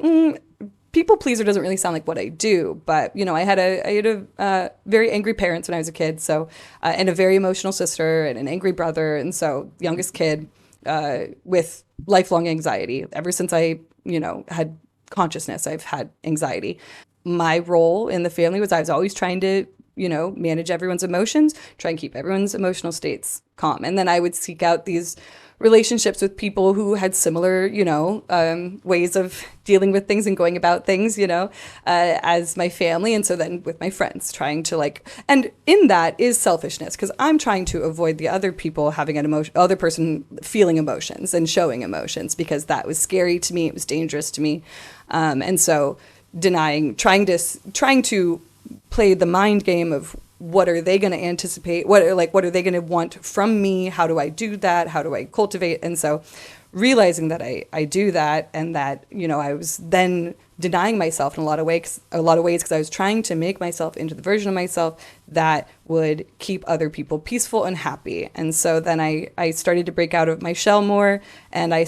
people pleaser doesn't really sound like what I do, but I had a very angry parents when I was a kid, so and a very emotional sister and an angry brother, and so youngest kid with lifelong anxiety ever since I had consciousness. I've had anxiety. My role in the family was I was always trying to, manage everyone's emotions, try and keep everyone's emotional states calm. And then I would seek out these relationships with people who had similar, ways of dealing with things and going about things, as my family. And so then with my friends, trying to and in that is selfishness because I'm trying to avoid the other people having other person feeling emotions and showing emotions because that was scary to me. It was dangerous to me. And so trying to play the mind game of what are they going to anticipate? What are they going to want from me? How do I do that? How do I cultivate? And so realizing that I do that and that, I was then denying myself in a lot of ways because I was trying to make myself into the version of myself that would keep other people peaceful and happy. And so then I started to break out of my shell more and I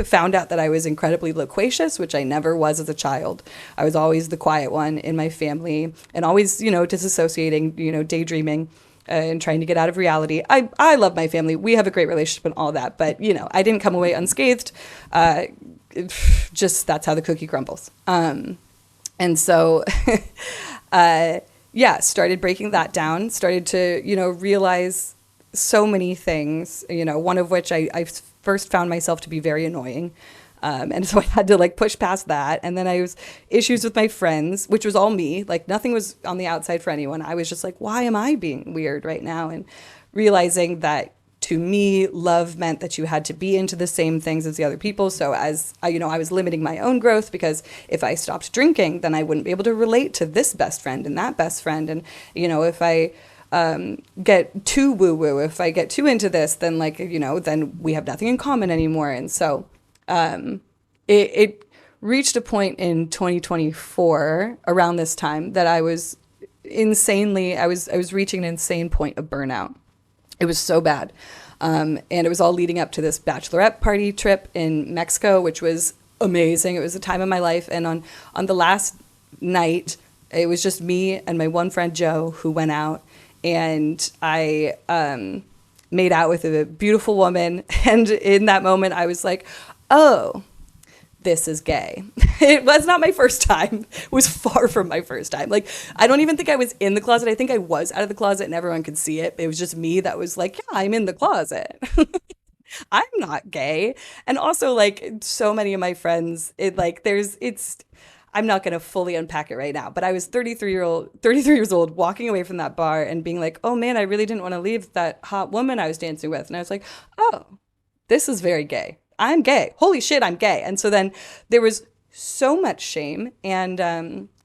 found out that I was incredibly loquacious, which I never was as a child. I was always the quiet one in my family and always, disassociating, daydreaming and trying to get out of reality. I love my family. We have a great relationship and all that, but, I didn't come away unscathed. Just that's how the cookie crumbles. And so, started breaking that down, started to, realize so many things, one of which I first found myself to be very annoying. And so I had to push past that. And then I was issues with my friends, which was all me. Nothing was on the outside for anyone. I was just why am I being weird right now? And realizing that to me, love meant that you had to be into the same things as the other people. So as I was limiting my own growth because if I stopped drinking, then I wouldn't be able to relate to this best friend and that best friend. And, if I get too woo-woo, if I get too into this, then then we have nothing in common anymore. And so it reached a point in 2024 around this time that I was reaching an insane point of burnout. It was so bad. And it was all leading up to this bachelorette party trip in Mexico, which was amazing. It was the time of my life. And on the last night, it was just me and my one friend, Joe, who went out. And I made out with a beautiful woman. And in that moment, I was like, oh, this is gay. It was not my first time. It was far from my first time. I don't even think I was in the closet. I think I was out of the closet and everyone could see it. It was just me that was like, yeah, I'm in the closet. I'm not gay. And also so many of my friends, I'm not going to fully unpack it right now, but I was 33 years old walking away from that bar and being like, oh man, I really didn't want to leave that hot woman I was dancing with. And I was like, oh, this is very gay. I'm gay. Holy shit, I'm gay. And so then there was so much shame. And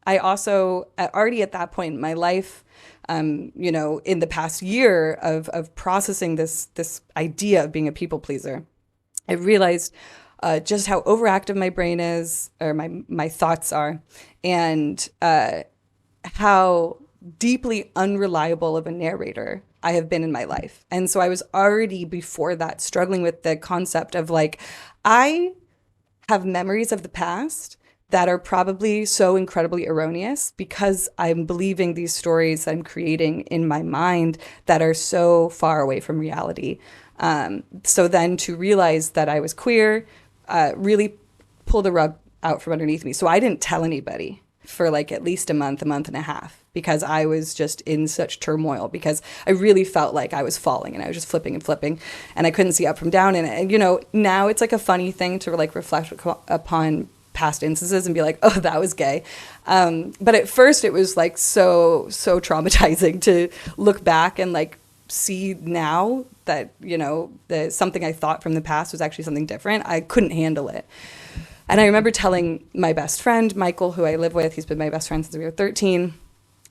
I also, already at that point in my life, in the past year of processing this idea of being a people pleaser, I realized just how overactive my brain is, or my thoughts are, and how deeply unreliable of a narrator I have been in my life. And so I was already before that struggling with the concept of I have memories of the past that are probably so incredibly erroneous because I'm believing these stories I'm creating in my mind that are so far away from reality. So then to realize that I was queer really pulled the rug out from underneath me. So I didn't tell anybody for at least a month and a half, because I was just in such turmoil, because I really felt like I was falling and I was just flipping and flipping and I couldn't see up from down. And now it's a funny thing to reflect upon past instances and be like, oh, that was gay. But at first it was so traumatizing to look back and see now that, something I thought from the past was actually something different, I couldn't handle it. And I remember telling my best friend, Michael, who I live with, he's been my best friend since we were 13,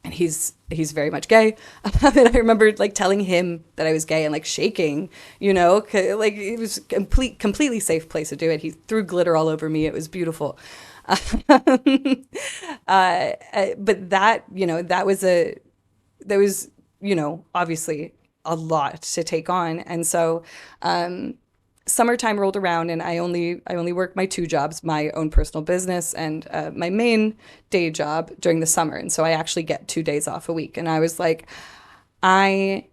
and he's very much gay. And I remember like telling him that I was gay and like shaking, like it was completely safe place to do it. He threw glitter all over me. It was beautiful. But that was, obviously a lot to take on. And so, summertime rolled around, and I only worked my two jobs, my own personal business and my main day job during the summer. And so I actually get 2 days off a week. And I was like, I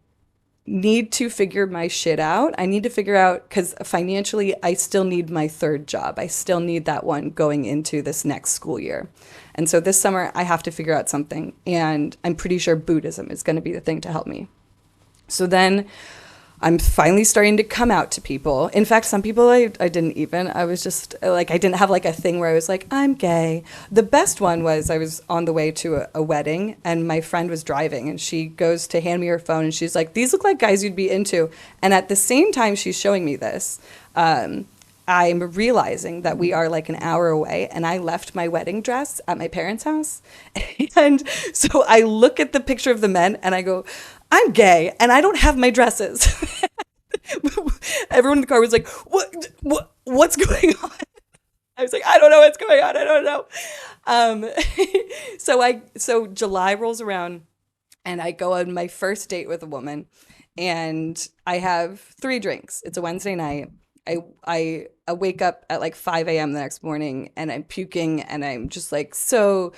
need to figure my shit out. I need to figure out, because financially, I still need my third job. I still need that one going into this next school year. And so this summer, I have to figure out something. And I'm pretty sure Buddhism is going to be the thing to help me. So then I'm finally starting to come out to people. In fact, some people I didn't even. I was just like, I didn't have like a thing where I was like, I'm gay. The best one was I was on the way to a wedding, and my friend was driving, and she goes to hand me her phone, and she's like, these look like guys you'd be into. And at the same time she's showing me this, I'm realizing that we are like an hour away, and I left my wedding dress at my parents' house. And so I look at the picture of the men and I go, I'm gay and I don't have my dresses. Everyone in the car was like, what's going on? I was like, I don't know what's going on. I don't know. So July rolls around, and I go on my first date with a woman, and I have 3 drinks. It's a Wednesday night. I wake up at like 5 a.m. the next morning, and I'm puking, and I'm just like so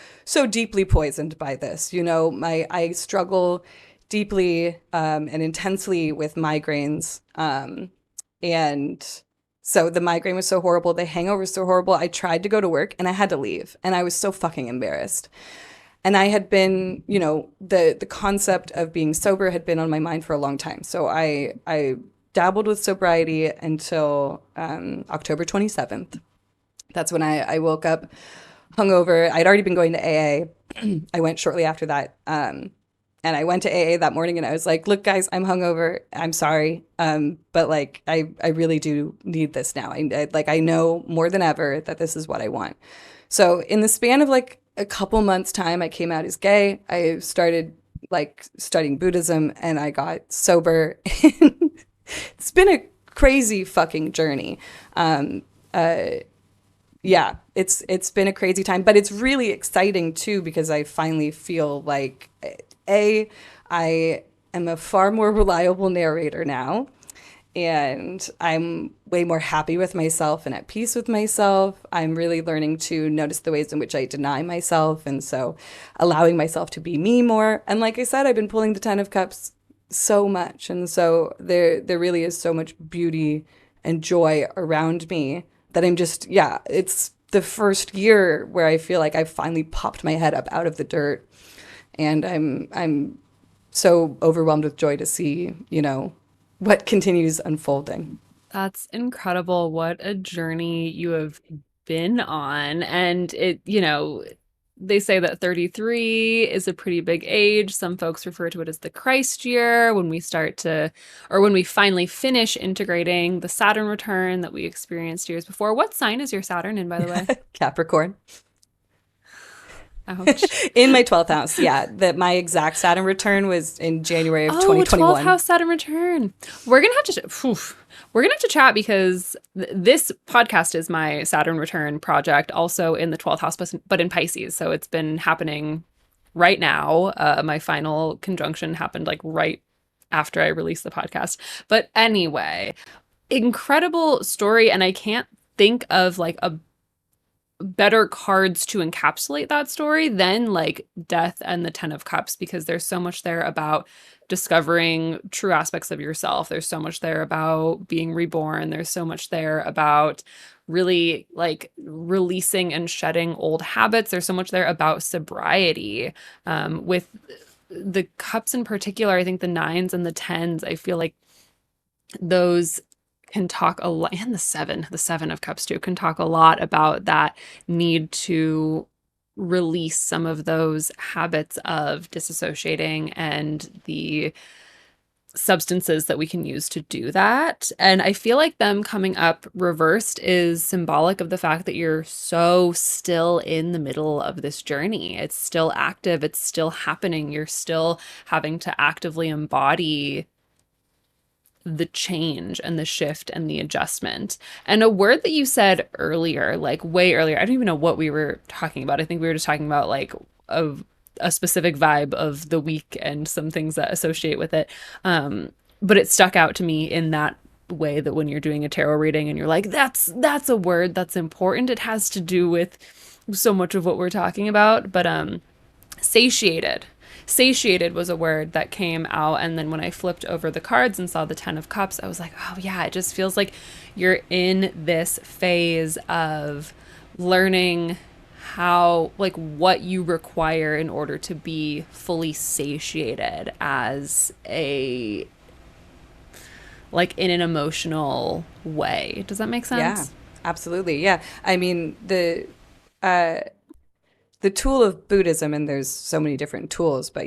deeply poisoned by this. I struggle deeply and intensely with migraines. And so the migraine was so horrible. The hangover was so horrible. I tried to go to work and I had to leave, and I was so fucking embarrassed. And I had been, the concept of being sober had been on my mind for a long time. So I dabbled with sobriety until October 27th. That's when I woke up hungover. I'd already been going to AA. I went shortly after that. And I went to AA that morning, and I was like, look, guys, I'm hungover. I'm sorry. But like, I really do need this now. I know more than ever that this is what I want. So in the span of like a couple months time, I came out as gay. I started like studying Buddhism, and I got sober. It's been a crazy fucking journey. Yeah, it's been a crazy time, but it's really exciting too, because I finally feel like I am a far more reliable narrator now, and I'm way more happy with myself and at peace with myself. I'm really learning to notice the ways in which I deny myself, and so allowing myself to be me more. And like I said, I've been pulling the 10 of Cups so much, and so there really is so much beauty and joy around me that I'm just, yeah, it's the first year where I feel like I've finally popped my head up out of the dirt. And I'm so overwhelmed with joy to see, what continues unfolding. That's incredible. What a journey you have been on. And they say that 33 is a pretty big age. Some folks refer to it as the Christ year, when we start to, or when we finally finish integrating the Saturn return that we experienced years before. What sign is your Saturn in, by the way? Capricorn. Ouch. In my 12th house, yeah. That my exact Saturn return was in January of 2021. 12th house Saturn return. We're gonna have to chat, because this podcast is my Saturn return project, also in the 12th house, but in Pisces. So it's been happening right now. My final conjunction happened like right after I released the podcast. But anyway, incredible story, and I can't think of like a better cards to encapsulate that story than like death and the 10 of Cups, because there's so much there about discovering true aspects of yourself. There's so much there about being reborn. There's so much there about really like releasing and shedding old habits. There's so much there about sobriety. With the cups in particular, I think the 9s and the 10s, I feel like those can talk a lot, and the 7 of Cups too, can talk a lot about that need to release some of those habits of disassociating and the substances that we can use to do that. And I feel like them coming up reversed is symbolic of the fact that you're so still in the middle of this journey. It's still active, it's still happening. You're still having to actively embody the change and the shift and the adjustment. And a word that you said earlier, like way earlier, I don't even know what we were talking about. I think we were just talking about like a specific vibe of the week and some things that associate with it. But it stuck out to me in that way that when you're doing a tarot reading and you're like, that's a word that's important. It has to do with so much of what we're talking about. But satiated. Satiated was a word that came out. And then when I flipped over the cards and saw the 10 of Cups, I was like, oh yeah, it just feels like you're in this phase of learning how, like, what you require in order to be fully satiated as a, like, in an emotional way. Does that make Yeah, sense? absolutely. Yeah. I mean, the tool of Buddhism, and there's so many different tools, but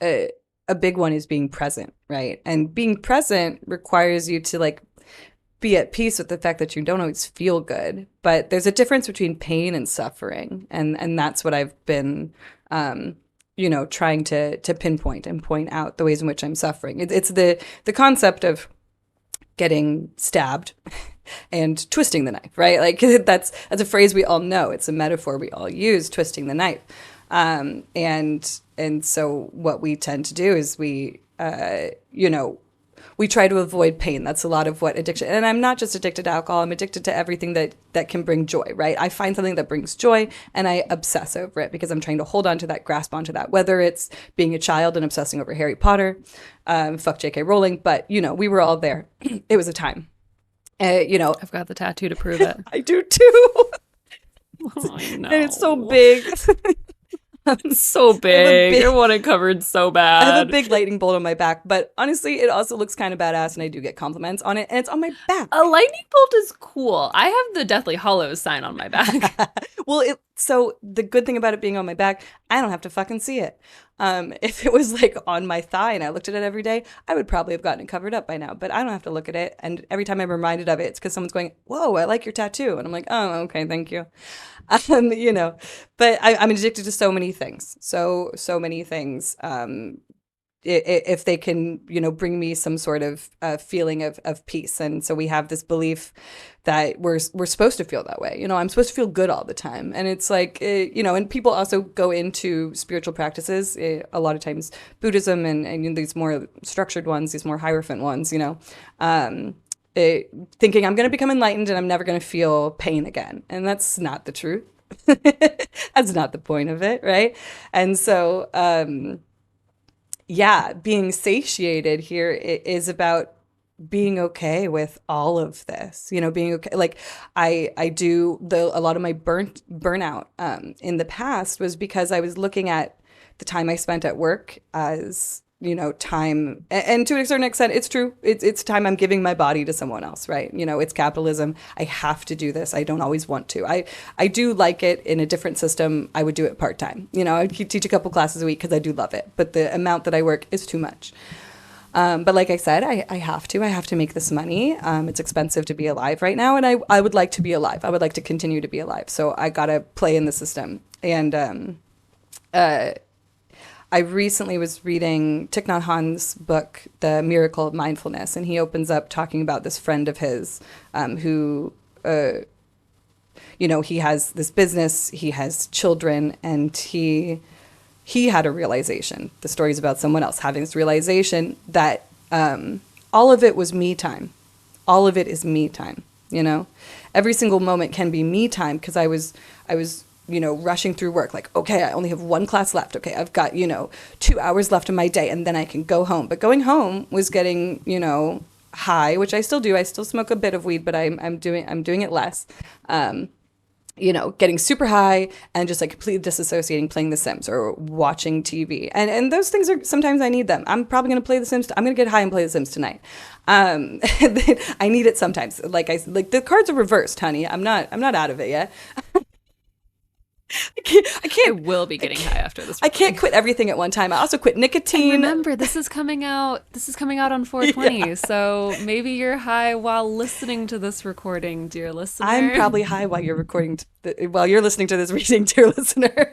a big one is being present, right? And being present requires you to like be at peace with the fact that you don't always feel good. But there's a difference between pain and suffering, and that's what I've been trying to pinpoint and point out the ways in which I'm suffering. It's the concept of getting stabbed and twisting the knife, right? Like that's a phrase we all know. It's a metaphor we all use, twisting the knife. And so what we tend to do is we try to avoid pain. That's a lot of what addiction. And I'm not just addicted to alcohol. I'm addicted to everything that can bring joy, right? I find something that brings joy and I obsess over it because I'm trying to hold on to that, grasp onto that, whether it's being a child and obsessing over Harry Potter, fuck J.K. Rowling, but we were all there. It was a time. I've got the tattoo to prove it. I do too. Oh, I know. And it's so big. It's so big. I want it covered so bad. I have a big lightning bolt on my back, but honestly, it also looks kind of badass, and I do get compliments on it, and it's on my back. A lightning bolt is cool. I have the Deathly Hallows sign on my back. Well, so the good thing about it being on my back, I don't have to fucking see it. If it was like on my thigh and I looked at it every day, I would probably have gotten it covered up by now, but I don't have to look at it. And every time I'm reminded of it, it's because someone's going, whoa, I like your tattoo. And I'm like, oh, okay, thank you. But I'm addicted to so many things. So many things. If they can, bring me some sort of feeling of peace. And so we have this belief that we're supposed to feel that way. I'm supposed to feel good all the time. And it's like, and people also go into spiritual practices, a lot of times Buddhism and these more structured ones, these more Hierophant ones, thinking I'm going to become enlightened and I'm never going to feel pain again. And that's not the truth. That's not the point of it, right? And so, being satiated here is about being okay with all of this, being okay. Like I do a lot of my burnout in the past was because I was looking at the time I spent at work as time, and to a certain extent, it's true. It's time I'm giving my body to someone else, right? It's capitalism. I have to do this. I don't always want to. I do like it in a different system. I would do it part-time. I teach a couple classes a week because I do love it, but the amount that I work is too much. But like I said, I have to make this money. It's expensive to be alive right now. And I would like to be alive. I would like to continue to be alive. So I got to play in the system. And, I recently was reading Thich Nhat Hanh's book, The Miracle of Mindfulness, and he opens up talking about this friend of his who, he has this business, he has children, and he had a realization. The story's about someone else having this realization that all of it was me time. All of it is me time, Every single moment can be me time because I was rushing through work, like, okay, I only have one class left. Okay, I've got, 2 hours left of my day and then I can go home. But going home was getting, high, which I still do. I still smoke a bit of weed, but I'm doing it less. Getting super high and just like completely disassociating, playing The Sims or watching TV. And those things are, sometimes I need them. I'm probably going to play The Sims. I'm going to get high and play The Sims tonight. I need it sometimes. Like the cards are reversed, honey. I'm not out of it yet. I I can't, will be I getting high can't, after this I can't recording. quit everything at one time. I also quit And nicotine. remember, this is coming out. This is coming out on Yeah. 420. So maybe you're high while listening to this recording, dear I'm listener. probably high while you're while you're listening to this reading, dear listener.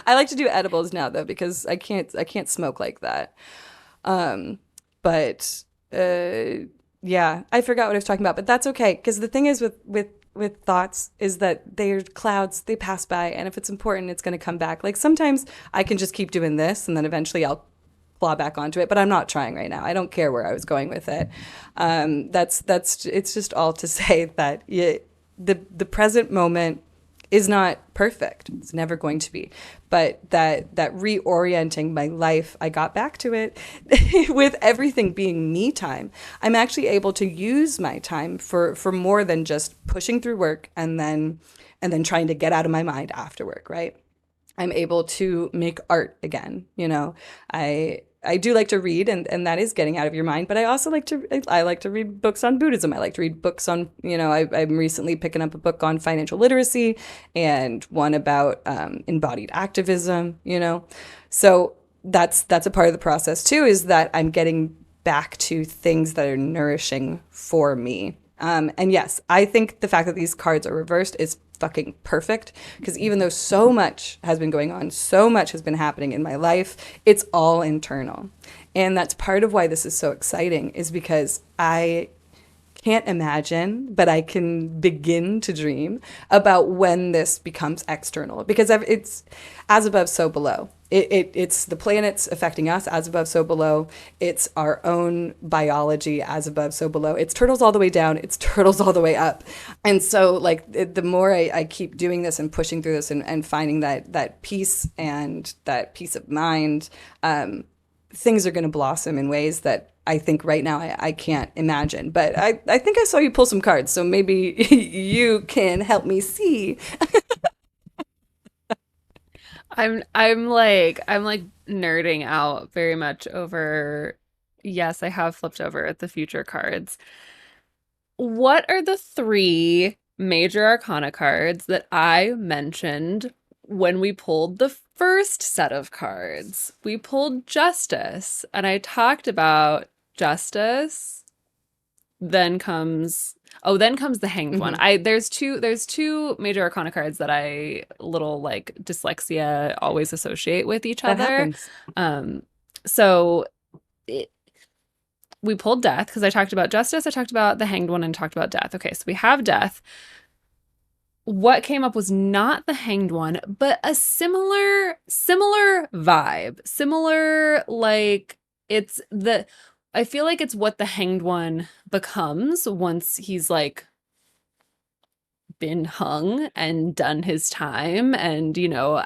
I like to do edibles now though because I can't smoke like that. Um, but yeah, I forgot what I was talking about, but that's okay because the thing is with thoughts is that they're clouds, they pass by, and if it's important, it's going to come back. Like sometimes I can just keep doing this, and then eventually I'll claw back onto it. But I'm not trying right now. I don't care where I was going with it. That's it's just all to say that the present moment is not perfect. It's never going to be. But that reorienting my life, I got back to it with everything being me time. I'm actually able to use my time for more than just pushing through work and then trying to get out of my mind after work, right? I'm able to make art again. I do like to read, and that is getting out of your mind. But I also I like to read books on Buddhism. I like to read books on I'm recently picking up a book on financial literacy and one about embodied activism. So that's a part of the process too. Is that I'm getting back to things that are nourishing for me. And yes, I think the fact that these cards are reversed is fucking perfect because even though so much has been going on, so much has been happening in my life, it's all internal. And that's part of why this is so exciting is because I can't imagine, but I can begin to dream about when this becomes external because it's as above, so below. It's the planets affecting us as above, so below. It's our own biology as above, so below. It's turtles all the way down. It's turtles all the way up. And so, like, the more I keep doing this and pushing through this and finding that peace and that peace of mind, things are going to blossom in ways that I think right now I can't imagine. But I think I saw you pull some cards, so maybe you can help me see. I'm like nerding out very much over. Yes, I have flipped over the future cards. What are the three major arcana cards that I mentioned when we pulled the first set of cards? We pulled Justice, and I talked about Justice. Then comes then comes the Hanged One. Hmm. There's two major arcana cards that I little like dyslexia always associate with each That other. happens. Um, so it, we pulled Death because I talked about Justice, I talked about the Hanged One, and talked about Death. Okay, so we have Death. What came up was not the Hanged One, but a similar vibe. Similar, like it's the I feel like it's what the Hanged One becomes once he's like been hung and done his time, and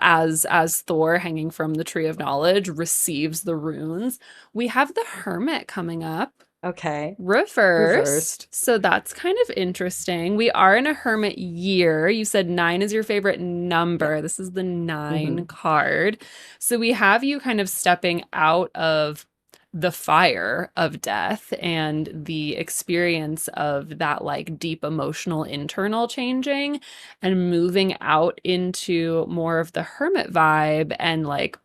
as Thor hanging from the tree of knowledge receives the runes. We have the Hermit coming up Okay. reversed. Reversed. So that's kind of interesting. We are in a hermit year. You said nine is your favorite Yeah. number. This is the Hmm. nine card. So we have you kind of stepping out of the fire of death and the experience of that like deep emotional internal changing and moving out into more of the hermit vibe, and like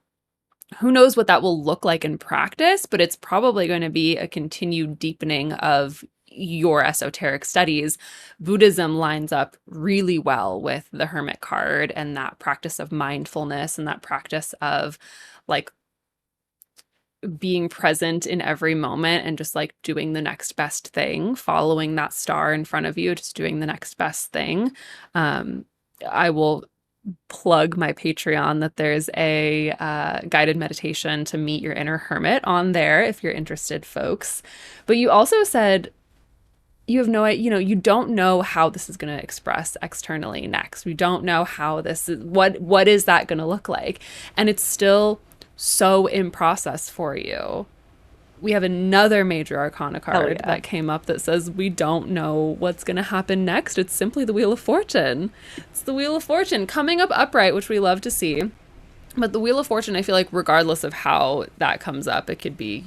who knows what that will look like in practice, but it's probably going to be a continued deepening of your esoteric studies. Buddhism lines up really well with the Hermit card and that practice of mindfulness and that practice of like being present in every moment and just like doing the next best thing, following that star in front of you, just doing the next best thing. I will plug my Patreon that there's a guided meditation to meet your inner hermit on there if you're interested, folks. But you also said you have no idea, you don't know how this is going to express externally next. We don't know how this is, what is that going to look like? And it's still so in process for you. We have another major arcana Hell card yeah. that came up that says we don't know what's going to happen next. It's simply the Wheel of Fortune. It's the Wheel of Fortune coming up upright, which we love to see. But the Wheel of Fortune, I feel like regardless of how that comes up, it could be,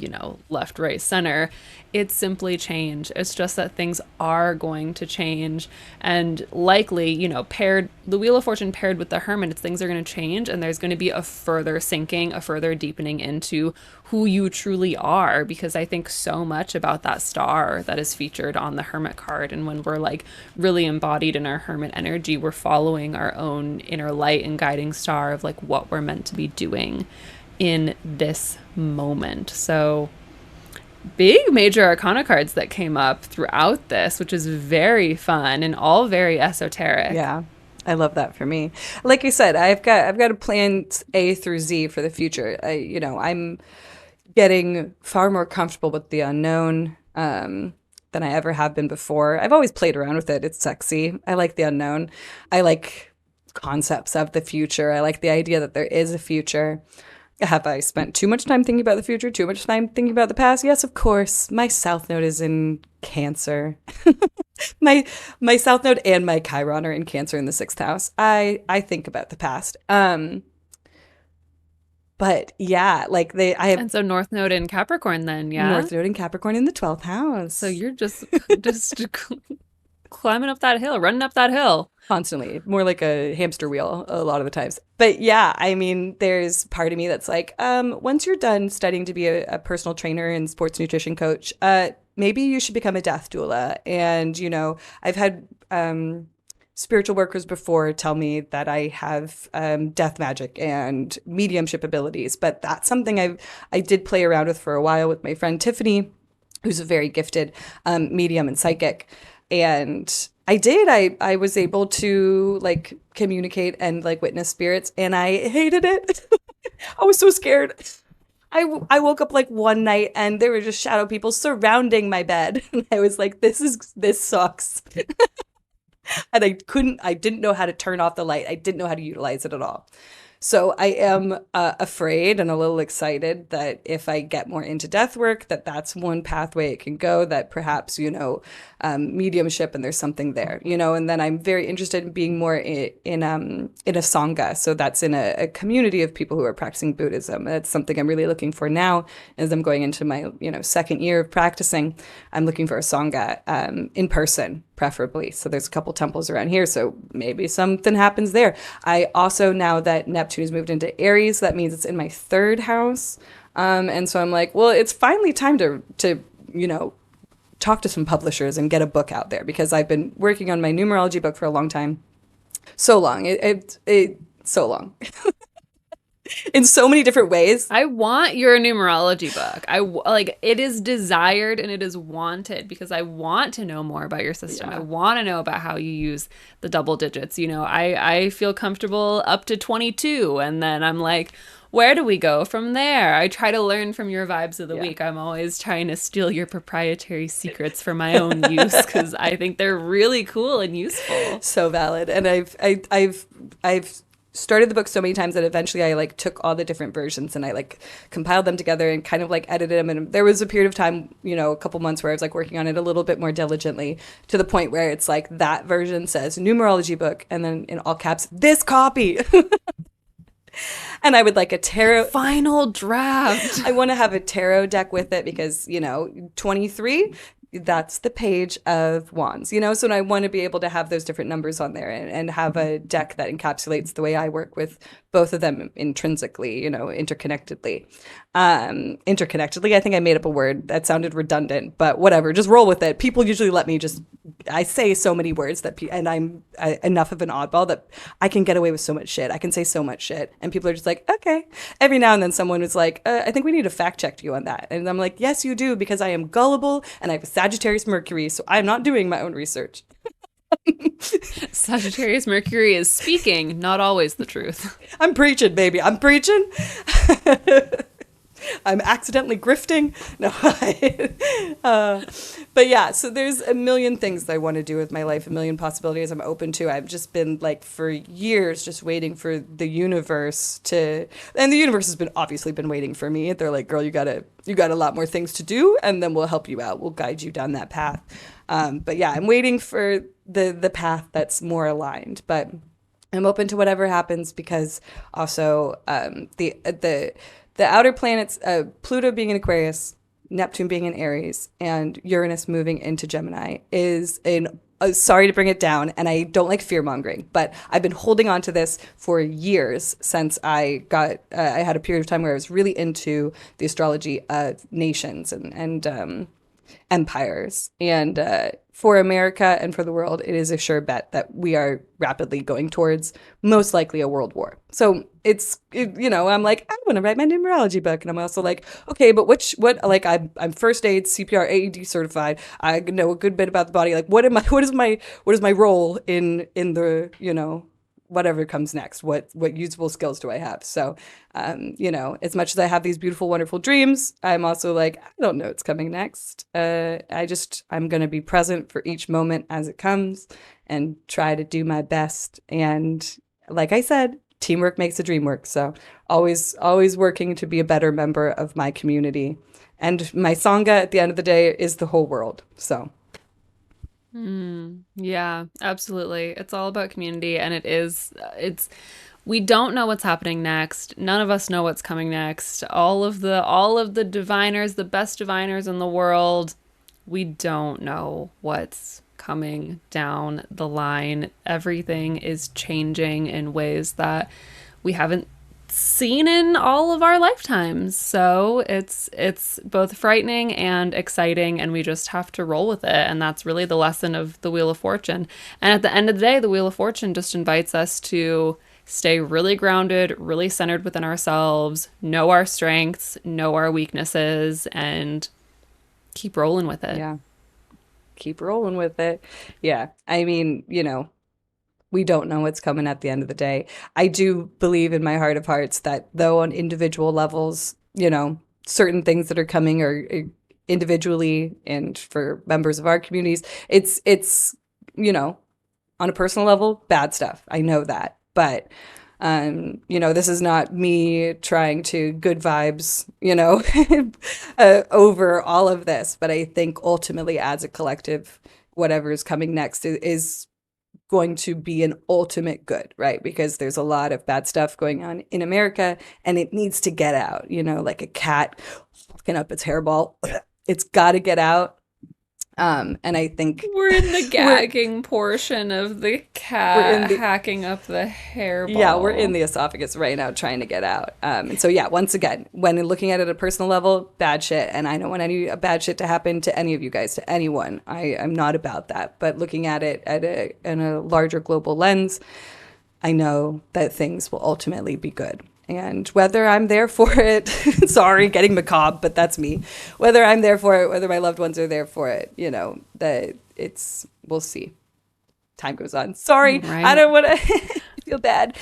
left, right, center. It's simply change. It's just that things are going to change. And likely, paired, the Wheel of Fortune paired with the Hermit, it's things are going to change. And there's going to be a further sinking, a further deepening into who you truly are. Because I think so much about that star that is featured on the Hermit card. And when we're like really embodied in our Hermit energy, we're following our own inner light and guiding star of like what we're meant to be doing in this moment. So big major arcana cards that came up throughout this, which is very fun and all very esoteric. Yeah. I love that for me. Like you said, I've got a plan A through Z for the future. I'm getting far more comfortable with the unknown than I ever have been before. I've always played around with it. It's sexy. I like the unknown. I like concepts of the future. I like the idea that there is a future. Have I spent too much time thinking about the future? Too much time thinking about the past? Yes, of course. My South Node is in Cancer. my South Node and my Chiron are in Cancer in the 6th house. I think about the past. But yeah, like I have. And so North Node in Capricorn then, yeah? North Node in Capricorn in the 12th house. So you're just climbing up that hill, running up that hill. Constantly. More like a hamster wheel a lot of the times. But yeah, I mean, there's part of me that's like, once you're done studying to be a personal trainer and sports nutrition coach, maybe you should become a death doula. And, I've had spiritual workers before tell me that I have death magic and mediumship abilities. But that's something I did play around with for a while with my friend Tiffany, who's a very gifted medium and psychic. And I was able to like communicate and like witness spirits, and I hated it. I was so scared. I woke up like one night and there were just shadow people surrounding my bed. And I was like, this sucks. And I didn't know how to turn off the light. I didn't know how to utilize it at all. So I am afraid and a little excited that if I get more into death work, that's one pathway it can go, that perhaps, mediumship and there's something there, and then I'm very interested in being more in a Sangha. So that's in a community of people who are practicing Buddhism. That's something I'm really looking for now as I'm going into my, 2nd year of practicing. I'm looking for a Sangha in person, preferably. So there's a couple temples around here. So maybe something happens there. I also, now that Neptune has moved into Aries, that means it's in my 3rd house. And so I'm like, well, it's finally time to talk to some publishers and get a book out there, because I've been working on my numerology book for a long time. So long. So long. In so many different ways. I want your numerology book. It is desired and it is wanted because I want to know more about your system. Yeah. I want to know about how you use the double digits. I feel comfortable up to 22, and then I'm like, where do we go from there? I try to learn from your vibes of the week. I'm always trying to steal your proprietary secrets for my own use because I think they're really cool and useful. So valid. And I've started the book so many times that eventually I like took all the different versions and I like compiled them together and kind of like edited them. And there was a period of time, a couple months where I was like working on it a little bit more diligently, to the point where it's like that version says numerology book and then in all caps, this copy. And I would like a tarot final draft. I want to have a tarot deck with it because, 23, that's the page of wands, so I want to be able to have those different numbers on there and have a deck that encapsulates the way I work with both of them intrinsically, interconnectedly. Interconnectedly, I think I made up a word that sounded redundant, but whatever, just roll with it. People usually let me I say so many words and I'm enough of an oddball that I can get away with so much shit. I can say so much shit. And people are just like, okay. Every now and then someone is like, I think we need to fact check you on that. And I'm like, yes, you do, because I am gullible and I have a Sagittarius Mercury, so I'm not doing my own research. Sagittarius Mercury is speaking, not always the truth. I'm preaching, baby. I'm preaching. I'm accidentally grifting. No. But yeah, so there's a million things that I want to do with my life, a million possibilities I'm open to. I've just been like for years just waiting for the universe and the universe has obviously been waiting for me. They're like, girl, you got a lot more things to do, and then we'll help you out. We'll guide you down that path. But yeah, I'm waiting for the path that's more aligned. But I'm open to whatever happens because also the outer planets, Pluto being in Aquarius, Neptune being in Aries, and Uranus moving into Gemini is an sorry to bring it down, and I don't like fear mongering, but I've been holding on to this for years since I had a period of time where I was really into the astrology of nations and empires. And for America and for the world, it is a sure bet that we are rapidly going towards most likely a world war. So I'm like, I want to write my numerology book. And I'm also like, okay, but I'm first aid, CPR, AED certified. I know a good bit about the body. Like, what is my role in the, whatever comes next? What usable skills do I have? So, as much as I have these beautiful, wonderful dreams, I'm also like, I don't know what's coming next. I'm going to be present for each moment as it comes and try to do my best. And like I said, teamwork makes the dream work. So always working to be a better member of my community. And my Sangha at the end of the day is the whole world. So. Yeah, absolutely. It's all about community, and we don't know what's happening next. None of us know what's coming next. All of the diviners, the best diviners in the world, we don't know what's coming down the line. Everything is changing in ways that we haven't seen in all of our lifetimes. So it's both frightening and exciting, and we just have to roll with it. And that's really the lesson of the Wheel of Fortune. And at the end of the day, the Wheel of Fortune just invites us to stay really grounded, really centered within ourselves, know our strengths, know our weaknesses, and keep rolling with it. Yeah. Keep rolling with it. Yeah. I mean, we don't know what's coming at the end of the day. I do believe in my heart of hearts that though on individual levels, certain things that are coming are individually and for members of our communities, it's on a personal level, bad stuff. I know that. But this is not me trying to good vibes, over all of this. But I think ultimately as a collective, whatever is coming next is going to be an ultimate good, right? Because there's a lot of bad stuff going on in America and it needs to get out, like a cat fucking up its hairball. It's got to get out. And I think we're in the gagging portion of the cat hacking up the hairball. Yeah, we're in the esophagus right now trying to get out. And so, yeah, once again, when looking at it at a personal level, bad shit. And I don't want any bad shit to happen to any of you guys, to anyone. I'm not about that. But looking at it in a larger global lens, I know that things will ultimately be good. And whether I'm there for it, sorry, getting macabre, but that's me. Whether I'm there for it, whether my loved ones are there for it, we'll see. Time goes on. Sorry, right. I don't want to feel bad.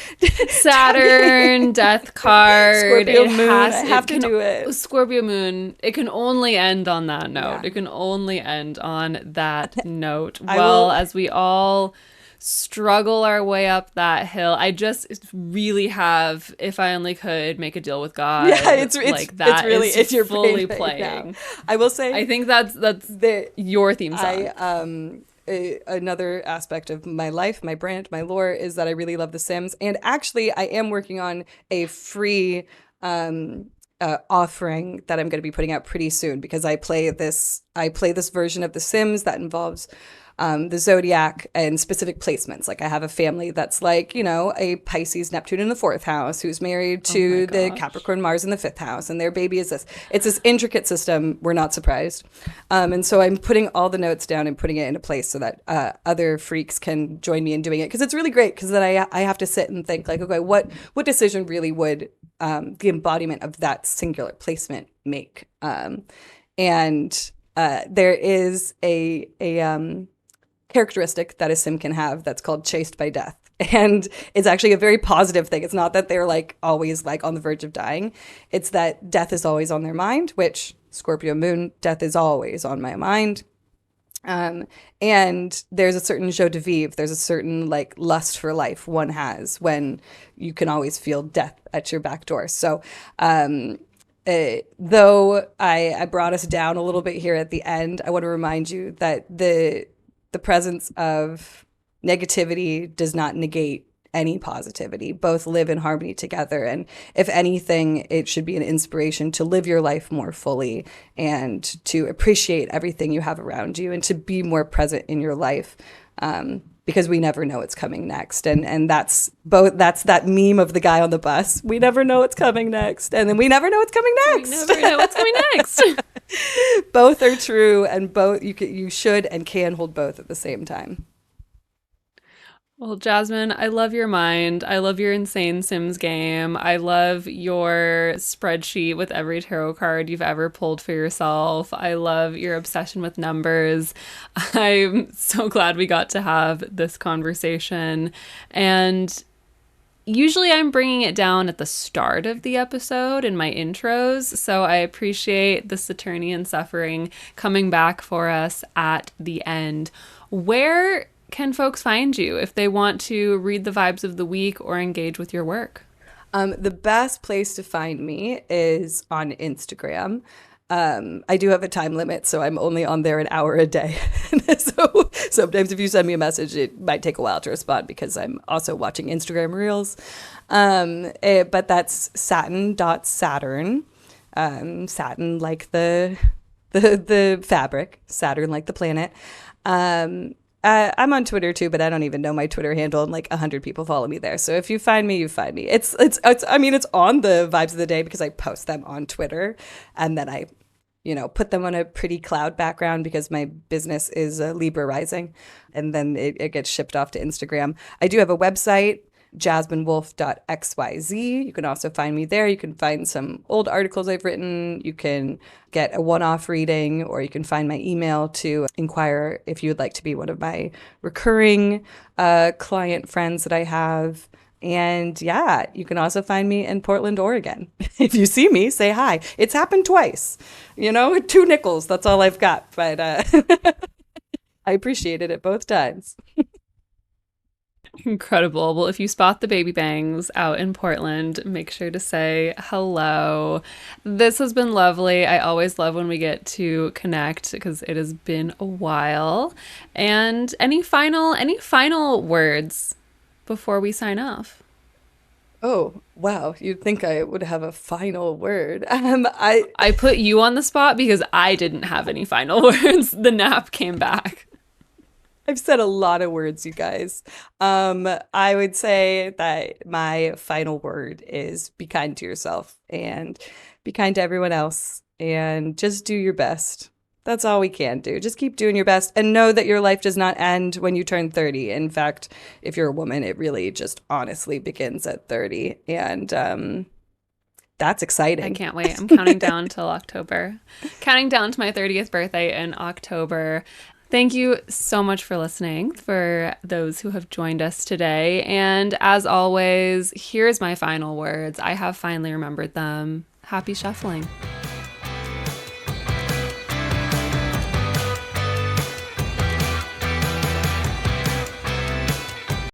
Saturn, death card. Scorpio moon, I have to do it. Scorpio moon, it can only end on that note. Yeah. It can only end on that note. As we all struggle our way up that hill. I just really have, if I only could, make a deal with God. Yeah, it's really it's your fully playing. I will say, I think that's your theme song. Another aspect of my life, my brand, my lore is that I really love The Sims, and actually, I am working on a free offering that I'm going to be putting out pretty soon because I play this version of The Sims that involves the zodiac and specific placements. Like I have a family that's like, a Pisces Neptune in the 4th house who's married to the Capricorn Mars in the 5th house, and their baby is this. It's this intricate system. We're not surprised. And so I'm putting all the notes down and putting it into place so that other freaks can join me in doing it. Because it's really great because then I have to sit and think like, okay, what decision really would the embodiment of that singular placement make? And there is a characteristic that a sim can have that's called chased by death. And it's actually a very positive thing. It's not that they're like always like on the verge of dying. It's that death is always on their mind, which Scorpio moon, death is always on my mind. And there's a certain joie de vivre. There's a certain like lust for life one has when you can always feel death at your back door. So, though I brought us down a little bit here at the end, I want to remind you that the presence of negativity does not negate any positivity. Both live in harmony together. And if anything, it should be an inspiration to live your life more fully and to appreciate everything you have around you and to be more present in your life. Because we never know what's coming next. And that's that meme of the guy on the bus. We never know what's coming next. And then we never know what's coming next. We never know what's coming next. Both are true, and both you should and can hold both at the same time. Well, Jasmine, I love your mind. I love your insane Sims game. I love your spreadsheet with every tarot card you've ever pulled for yourself. I love your obsession with numbers. I'm so glad we got to have this conversation. And usually I'm bringing it down at the start of the episode in my intros. So I appreciate the Saturnian suffering coming back for us at the end. Where can folks find you if they want to read the vibes of the week or engage with your work? The best place to find me is on Instagram. I do have a time limit, so I'm only on there an hour a day. So sometimes if you send me a message, it might take a while to respond because I'm also watching Instagram Reels. But that's satin.saturn. Satin like the fabric, Saturn like the planet. I'm on Twitter too, but I don't even know my Twitter handle, and like 100 people follow me there. So if you find me, you find me. It's I mean, it's on the vibes of the day because I post them on Twitter, and then I, put them on a pretty cloud background because my business is Libra rising, and then it gets shipped off to Instagram. I do have a website, jasminewolfe.xyz. You can also find me there. You can find some old articles I've written. You can get a one-off reading, or you can find my email to inquire if you would like to be one of my recurring client friends that I have. And yeah, you can also find me in Portland, Oregon. If you see me, say hi. It's happened twice. 2 nickels. That's all I've got. But I appreciated it both times. Incredible. Well, if you spot the baby bangs out in Portland, make sure to say hello. This has been lovely. I always love when we get to connect because it has been a while. And any final words before we sign off? Oh, wow. You'd think I would have a final word. I put you on the spot because I didn't have any final words. The nap came back. I've said a lot of words, you guys. I would say that my final word is be kind to yourself and be kind to everyone else and just do your best. That's all we can do. Just keep doing your best and know that your life does not end when you turn 30. In fact, if you're a woman, it really just honestly begins at 30. And that's exciting. I can't wait. I'm counting down till October. Counting down to my 30th birthday in October. Thank you so much for listening, for those who have joined us today. And as always, here's my final words. I have finally remembered them. Happy shuffling.